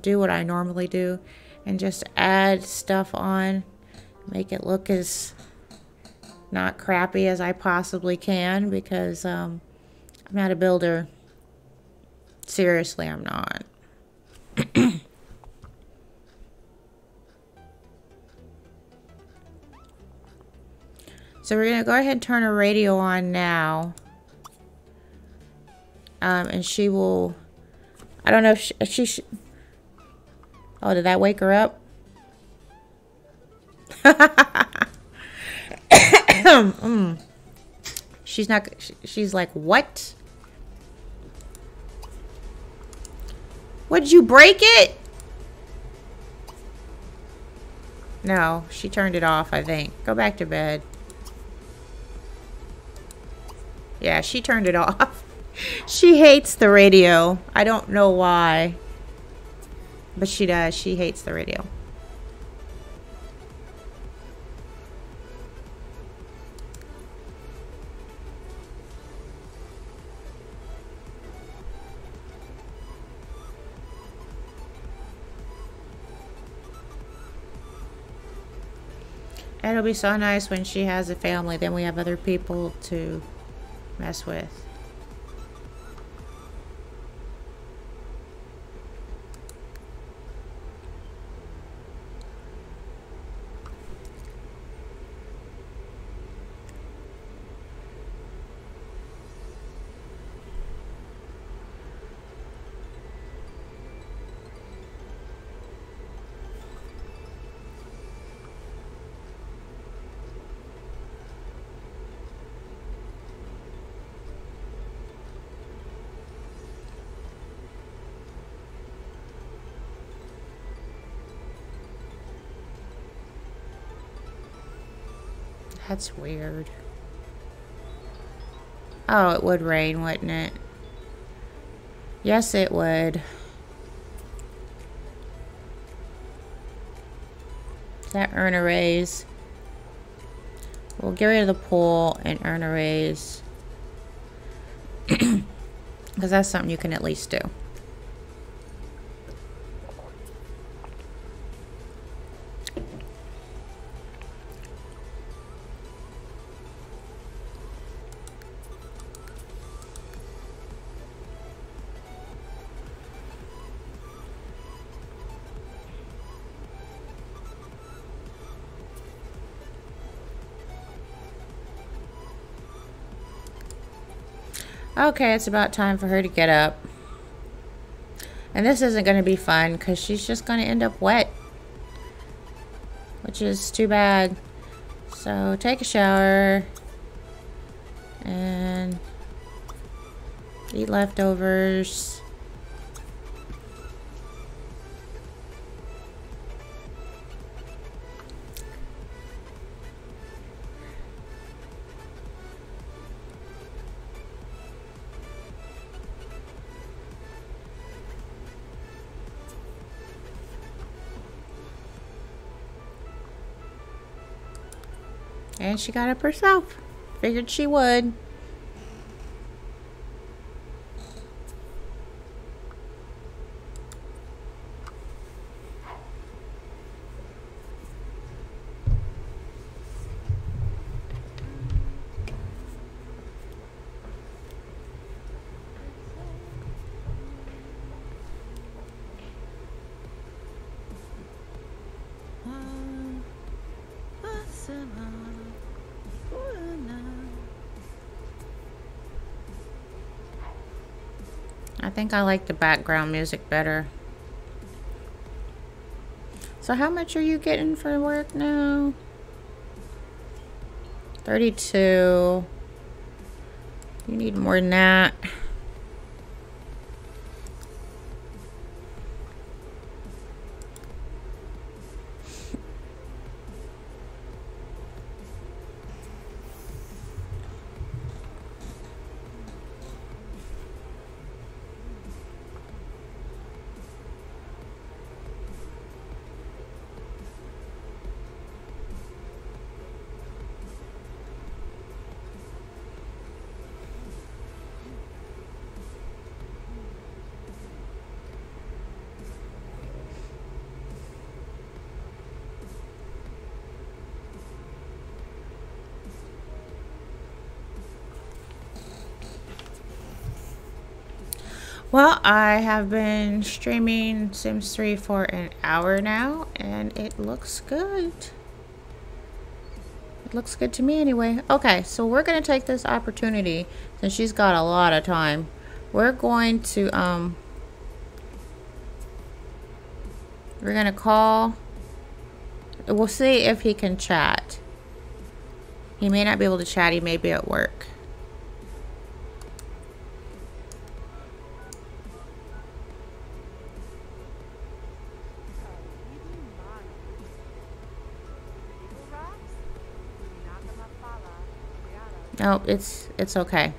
do what I normally do and just add stuff on, make it look as not crappy as I possibly can, because I'm not a builder. Seriously, I'm not. So we're going to go ahead and turn her radio on now. And she will... I don't know if she oh, did that wake her up? She's not... She's like, what? What, did you break it? No, she turned it off, I think. Go back to bed. Yeah, she turned it off. She hates the radio. I don't know why. But she does. She hates the radio. It'll be so nice when she has a family. Then we have other people to mess with. That's weird. Oh, it would rain, wouldn't it? Yes, it would. Does that earn a raise? We'll get rid of the pool and earn a raise. Because that's something you can at least do. Okay, it's about time for her to get up. And this isn't going to be fun because she's just going to end up wet. Which is too bad. So take a shower. And eat leftovers. And she got up herself. Figured she would. I think I like the background music better. So how much are you getting for work now? 32. You need more than that. Well, I have been streaming Sims 3 for an hour now, and it looks good. It looks good to me anyway. Okay, so we're going to take this opportunity, since she's got a lot of time. We're going to, we're going to call. We'll see if he can chat. He may not be able to chat. He may be at work. No, it's okay.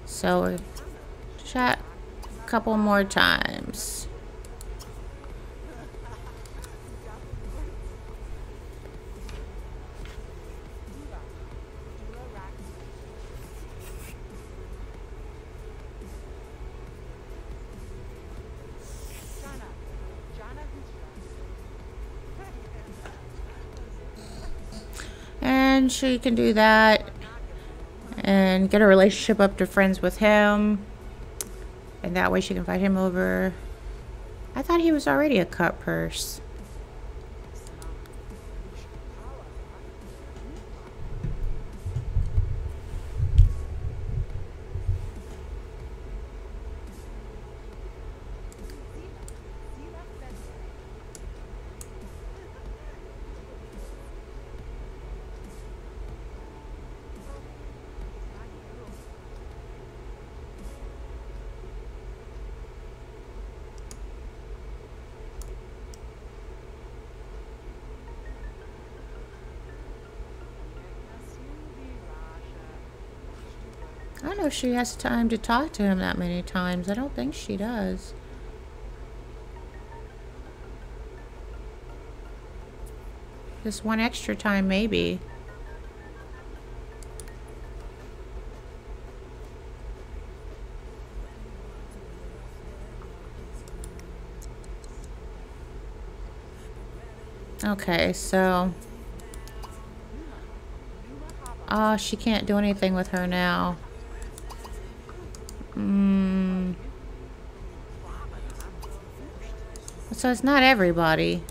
So we're chat a couple more times. And she can do that and get a relationship up to friends with him, and that way she can invite him over. I thought he was already a cut purse. I don't know if she has time to talk to him that many times. I don't think she does. Just one extra time, maybe. Okay, so... oh, she can't do anything with her now. So it's not everybody.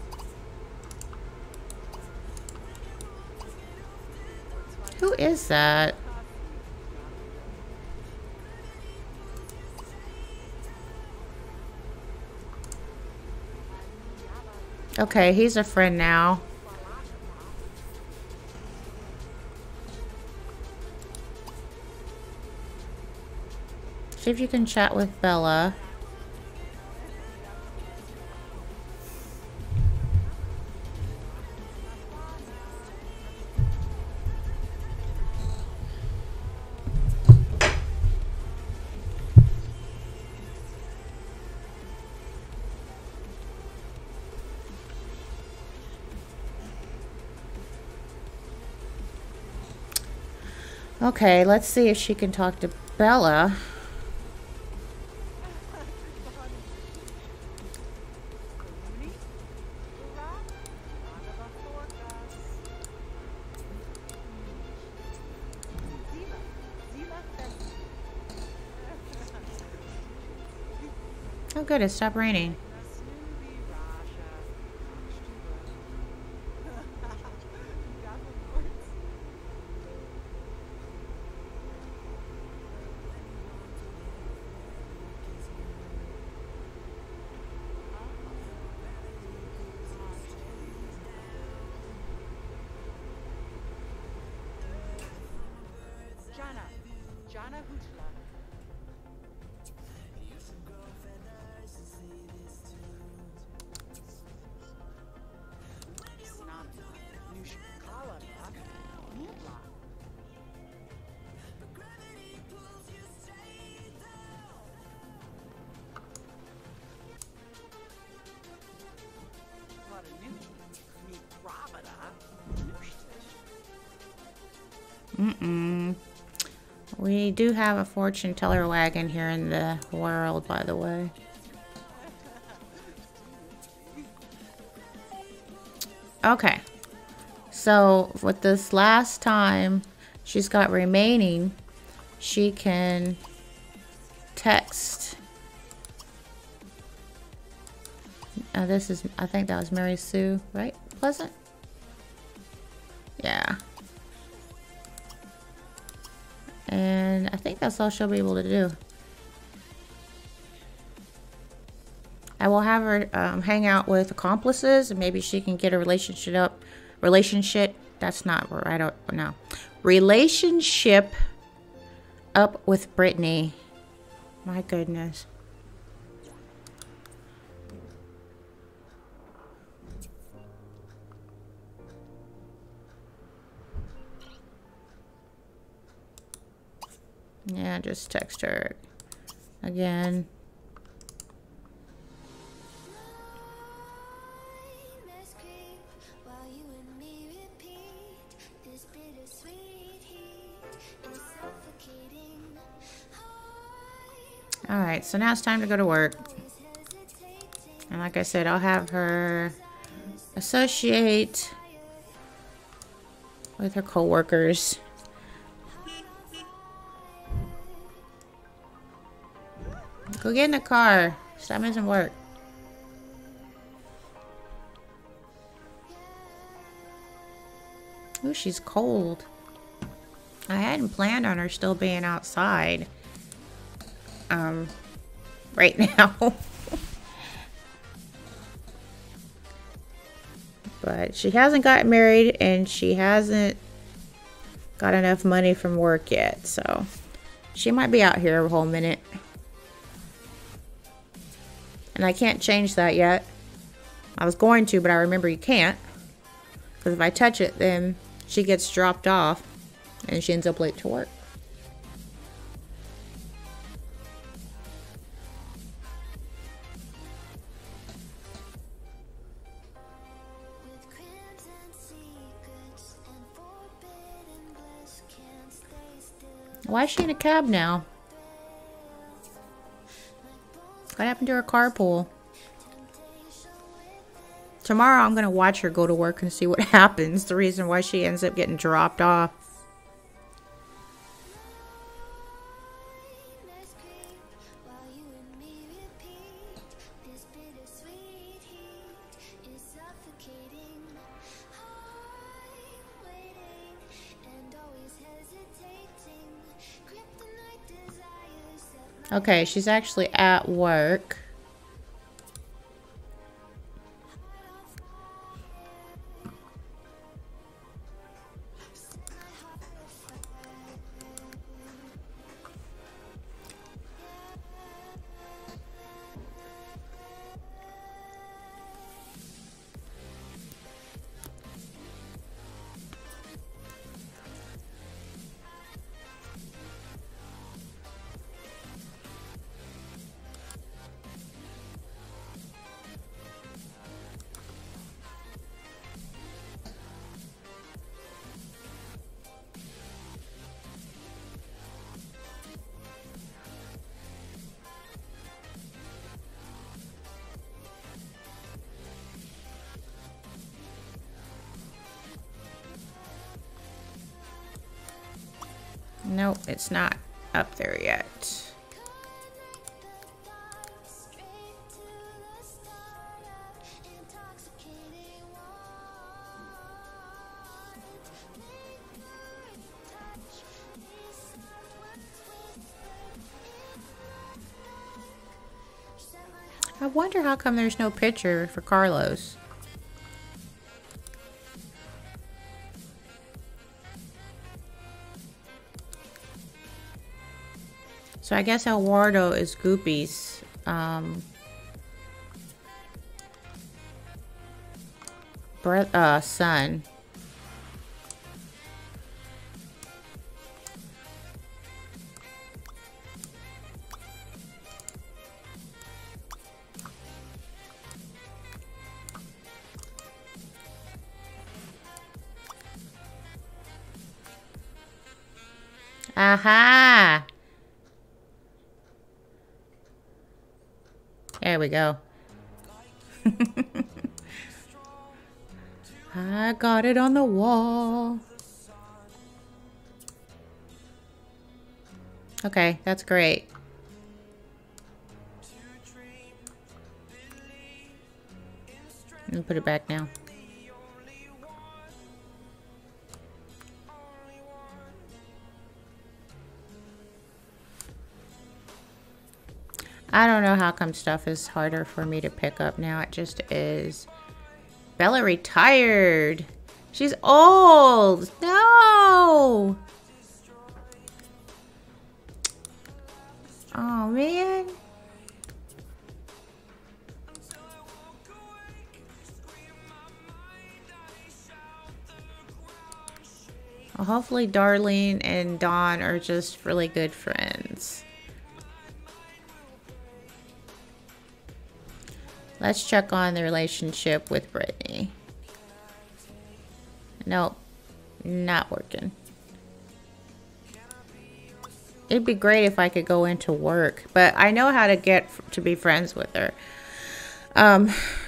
Who is that? Okay, he's a friend now. See if you can chat with Bella. Okay, let's see if she can talk to Bella. Oh good, it stopped raining. We do have a fortune teller wagon here in the world, by the way. Okay. So, with this last time she's got remaining, she can text. This is, I think that was Mary Sue, right? Pleasant? Yeah. And I think that's all she'll be able to do. I will have her hang out with accomplices, and maybe she can get a relationship up. That's not where I don't know. Relationship up with Brittany. My goodness. Yeah, just text her again. Alright, so now it's time to go to work. And like I said, I'll have her associate with her co-workers. Go get in the car. Stop missing work. Ooh, she's cold. I hadn't planned on her still being outside. Right now. But she hasn't gotten married and she hasn't got enough money from work yet. So she might be out here a whole minute. And I can't change that yet. I was going to, but I remember you can't. Because if I touch it, then she gets dropped off. And she ends up late to work. Why is she in a cab now? What happened to her carpool? Tomorrow I'm going to watch her go to work and see what happens. The reason why she ends up getting dropped off. Okay, she's actually at work. Nope, it's not up there yet. I wonder how come there's no picture for Carlos. So I guess Eduardo is Goopy's son. Aha! There we go. I got it on the wall. Okay, that's great. Let me put it back now. I don't know how come stuff is harder for me to pick up now. It just is. Bella retired. She's old. No. Oh, man. Well, hopefully Darlene and Dawn are just really good friends. Let's check on the relationship with Brittany. Nope, not working. It'd be great if I could go into work, but I know how to get to be friends with her.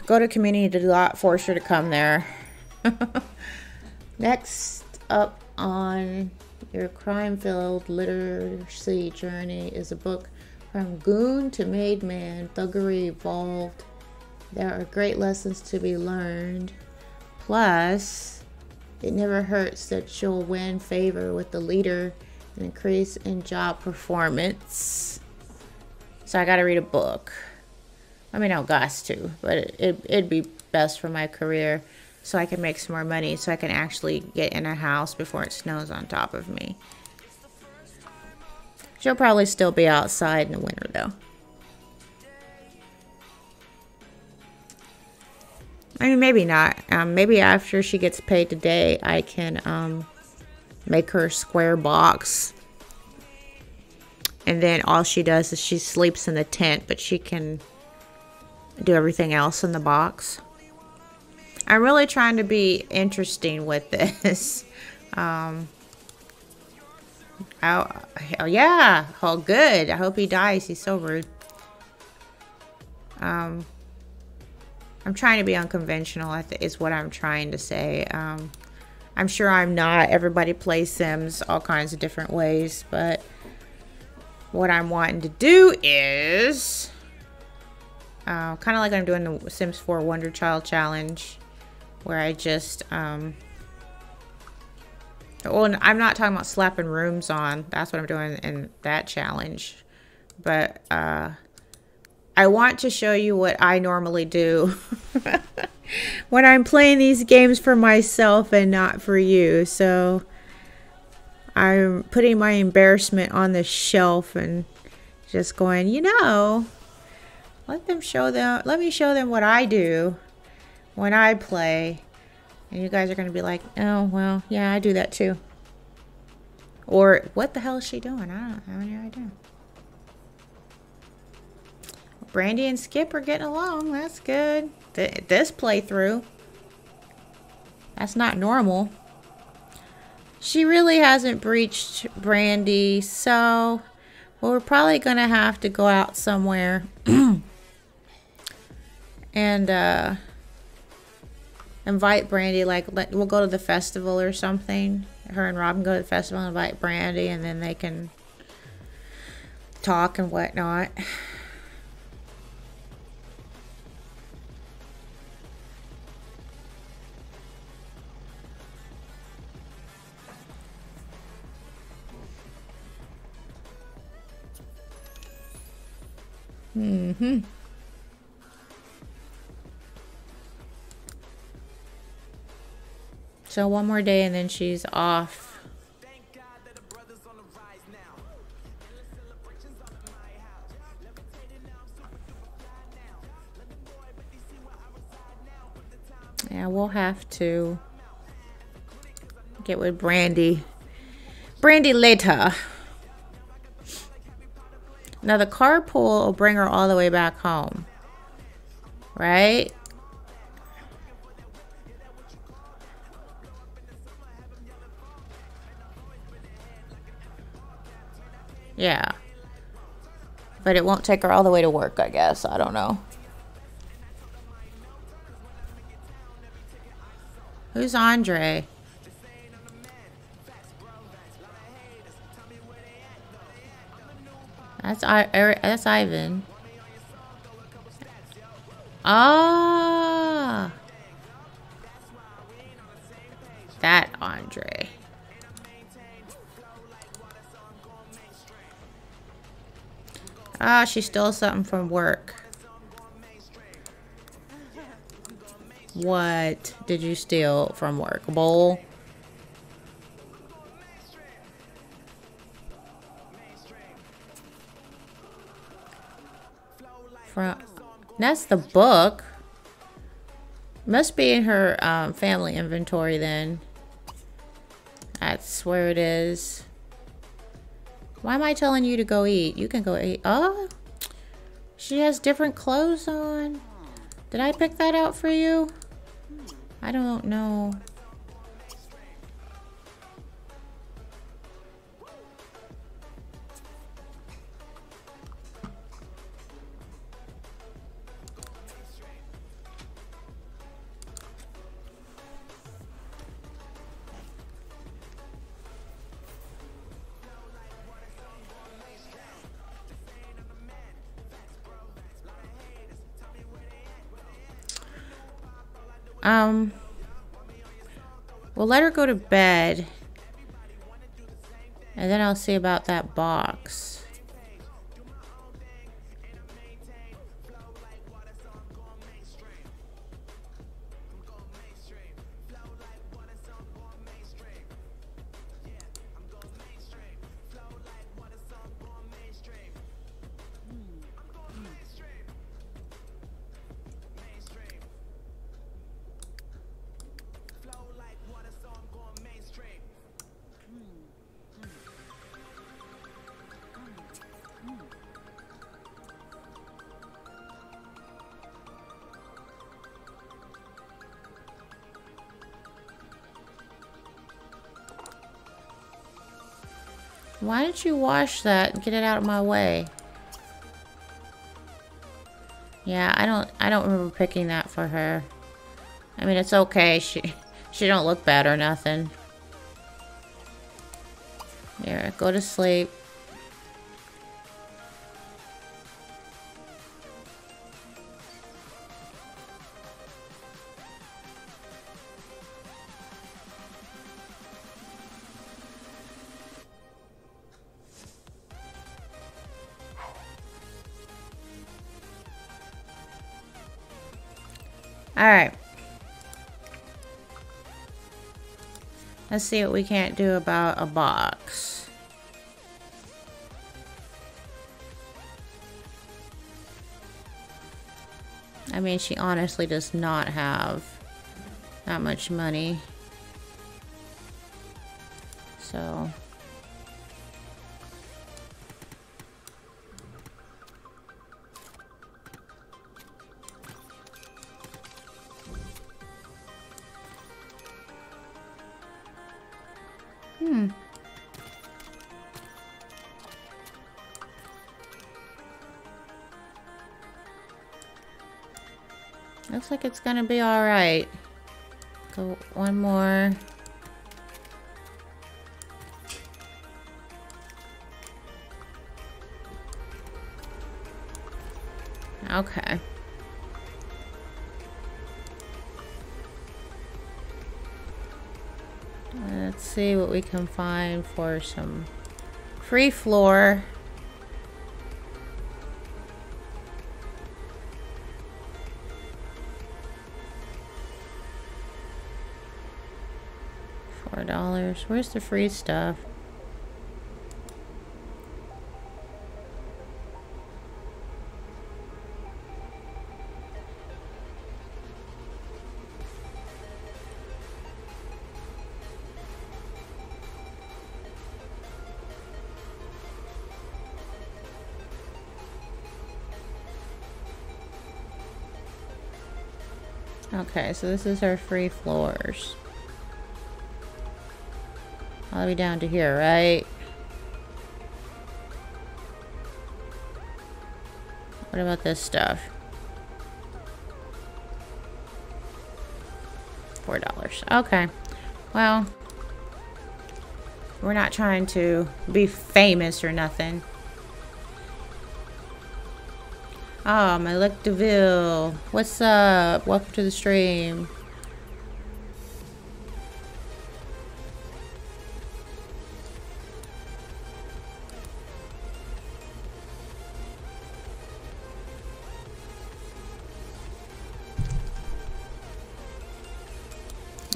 Go to community to not force her to come there. Next up on your crime-filled literacy journey is a book From Goon to Made Man, Thuggery Evolved. There are great lessons to be learned. Plus, it never hurts that you'll win favor with the leader and increase in job performance. So I gotta read a book. I mean, I'll got to, but it'd be best for my career so I can make some more money so I can actually get in a house before it snows on top of me. She'll probably still be outside in the winter though. I mean, maybe not. Maybe after she gets paid today, I can make her a square box. And then all she does is she sleeps in the tent, but she can do everything else in the box. I'm really trying to be interesting with this. Oh yeah. Oh, good. I hope he dies. He's so rude. I'm trying to be unconventional, is what I'm trying to say. I'm sure I'm not. Everybody plays Sims all kinds of different ways, but what I'm wanting to do is kind of like I'm doing the Sims 4 Wonder Child Challenge, where I just well, I'm not talking about slapping rooms on. That's what I'm doing in that challenge. But I want to show you what I normally do when I'm playing these games for myself and not for you. So I'm putting my embarrassment on the shelf and just going, you know, let me show them what I do when I play. And you guys are going to be like, oh, well, yeah, I do that too. Or, what the hell is she doing? I don't have any idea. Brandy and Skip are getting along. That's good. This playthrough. That's not normal. She really hasn't breached Brandy, so well, we're probably going to have to go out somewhere and invite Brandy. Like, we'll go to the festival or something. Her and Robin go to the festival and invite Brandy, and then they can talk and whatnot. So one more day and then she's off. Yeah, we'll have to get with Brandy. Brandy later. Now the carpool will bring her all the way back home. Right? Yeah. But it won't take her all the way to work, I guess. I don't know. Who's Andre? That's Ivan. Ah. That Andre. Ah, she stole something from work. What did you steal from work? A bowl? That's the book. Must be in her family inventory then. That's where it is. Why am I telling you to go eat? You can go eat. Oh, she has different clothes on. Did I pick that out for you? I don't know. We'll let her go to bed. And then I'll see about that box. Why didn't you wash that and get it out of my way? Yeah, I don't remember picking that for her. I mean, it's okay. She don't look bad or nothing. Here, go to sleep. Alright. Let's see what we can't do about a box. I mean, she honestly does not have that much money. So... Looks like it's gonna be alright. Go one more. Okay. Let's see what we can find for some free floor. $4. Where's the free stuff? Okay, so this is our free floors. All the way down to here, right? What about this stuff? $4. Okay. Well, we're not trying to be famous or nothing. Oh, Malik DeVille. What's up? Welcome to the stream.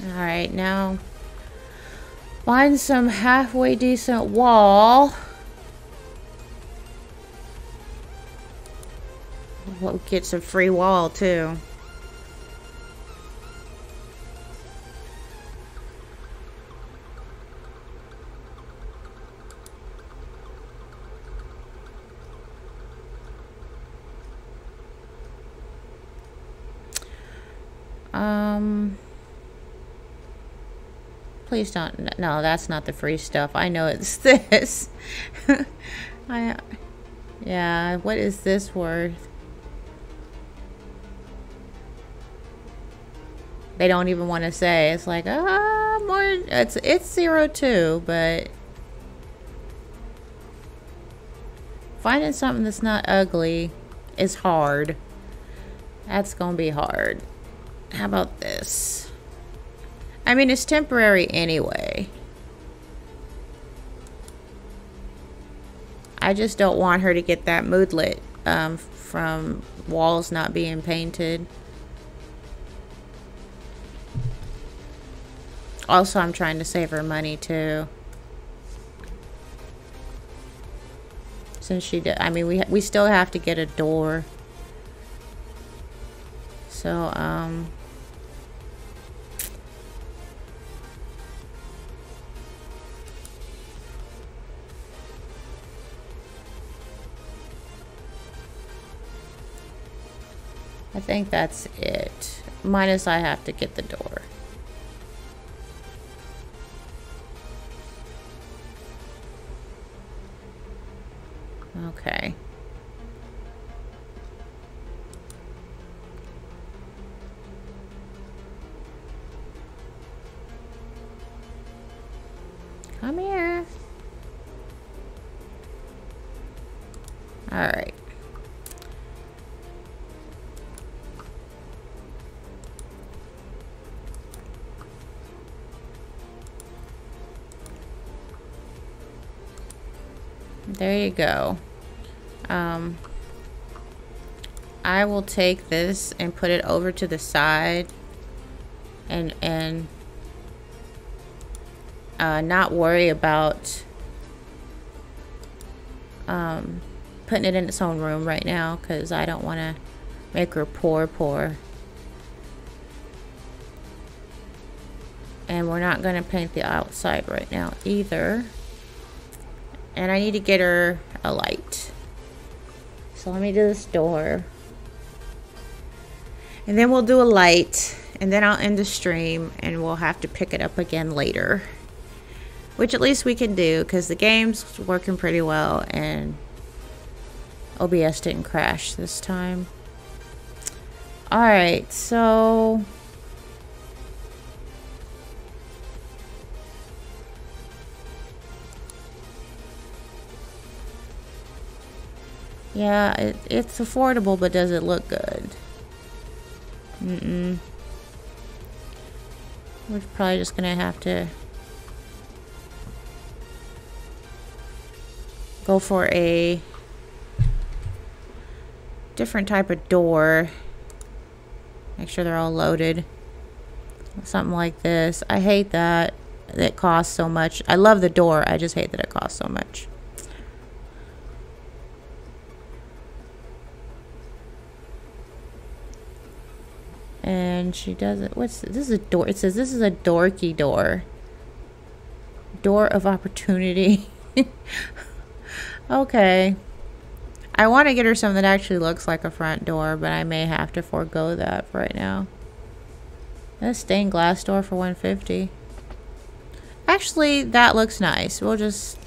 Alright, now find some halfway decent wall. We'll get some free wall too. Please don't. No, that's not the free stuff. I know it's this. Yeah, what is this worth? They don't even want to say. It's like, more. It's 0.2, but finding something that's not ugly is hard. That's gonna be hard. How about this? I mean, it's temporary anyway. I just don't want her to get that moodlet from walls not being painted. Also, I'm trying to save her money too. Since she did, I mean, we still have to get a door. So, I think that's it. Minus I have to get the door. . Okay. Come here. All right. There you go. I will take this and put it over to the side and not worry about putting it in its own room right now, because I don't want to make her poor. And we're not going to paint the outside right now either. And I need to get her a light. So let me do this door. And then we'll do a light. And then I'll end the stream. And we'll have to pick it up again later. Which at least we can do, because the game's working pretty well. And OBS didn't crash this time. Alright, so... yeah, it's affordable, but does it look good? We're probably just gonna have to go for a different type of door. Make sure they're all loaded. Something like this. I hate that it costs so much. I love the door, I just hate that it costs so much. And she does it. What's this? This is a door. It says this is a dorky door. Door of opportunity. Okay. I want to get her something that actually looks like a front door, but I may have to forego that for right now. A stained glass door for $150. Actually, that looks nice. We'll just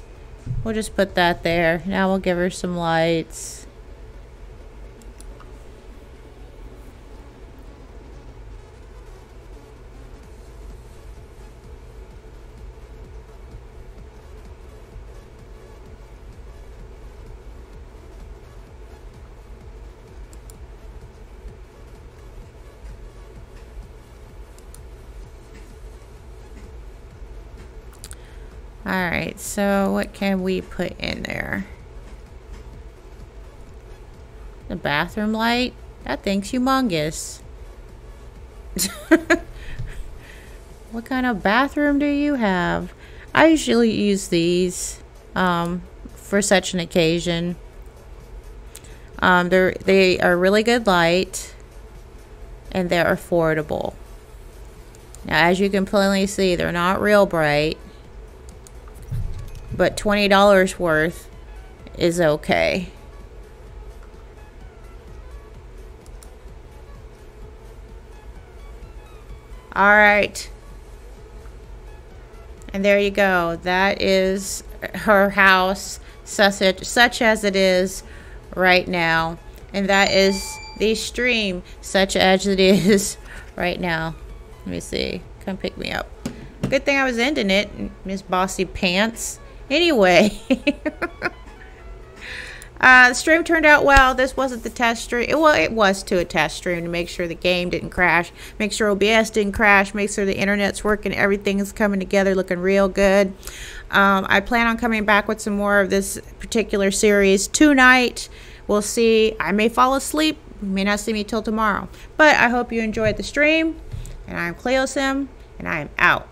put that there. Now we'll give her some lights. Alright, so what can we put in there? The bathroom light? That thing's humongous. What kind of bathroom do you have? I usually use these for such an occasion. They are really good light, and they're affordable. Now, as you can plainly see, they're not real bright. But $20 worth is okay. Alright. And there you go. That is her house, such as it is right now. And that is the stream, such as it is right now. Let me see. Come pick me up. Good thing I was ending it, Miss Bossy Pants. Anyway, the stream turned out well. This wasn't the test stream. Well, it was to a test stream to make sure the game didn't crash, make sure OBS didn't crash, make sure the internet's working, everything's coming together, looking real good. I plan on coming back with some more of this particular series tonight. We'll see. I may fall asleep. You may not see me till tomorrow. But I hope you enjoyed the stream. And I'm Cleosim, and I am out.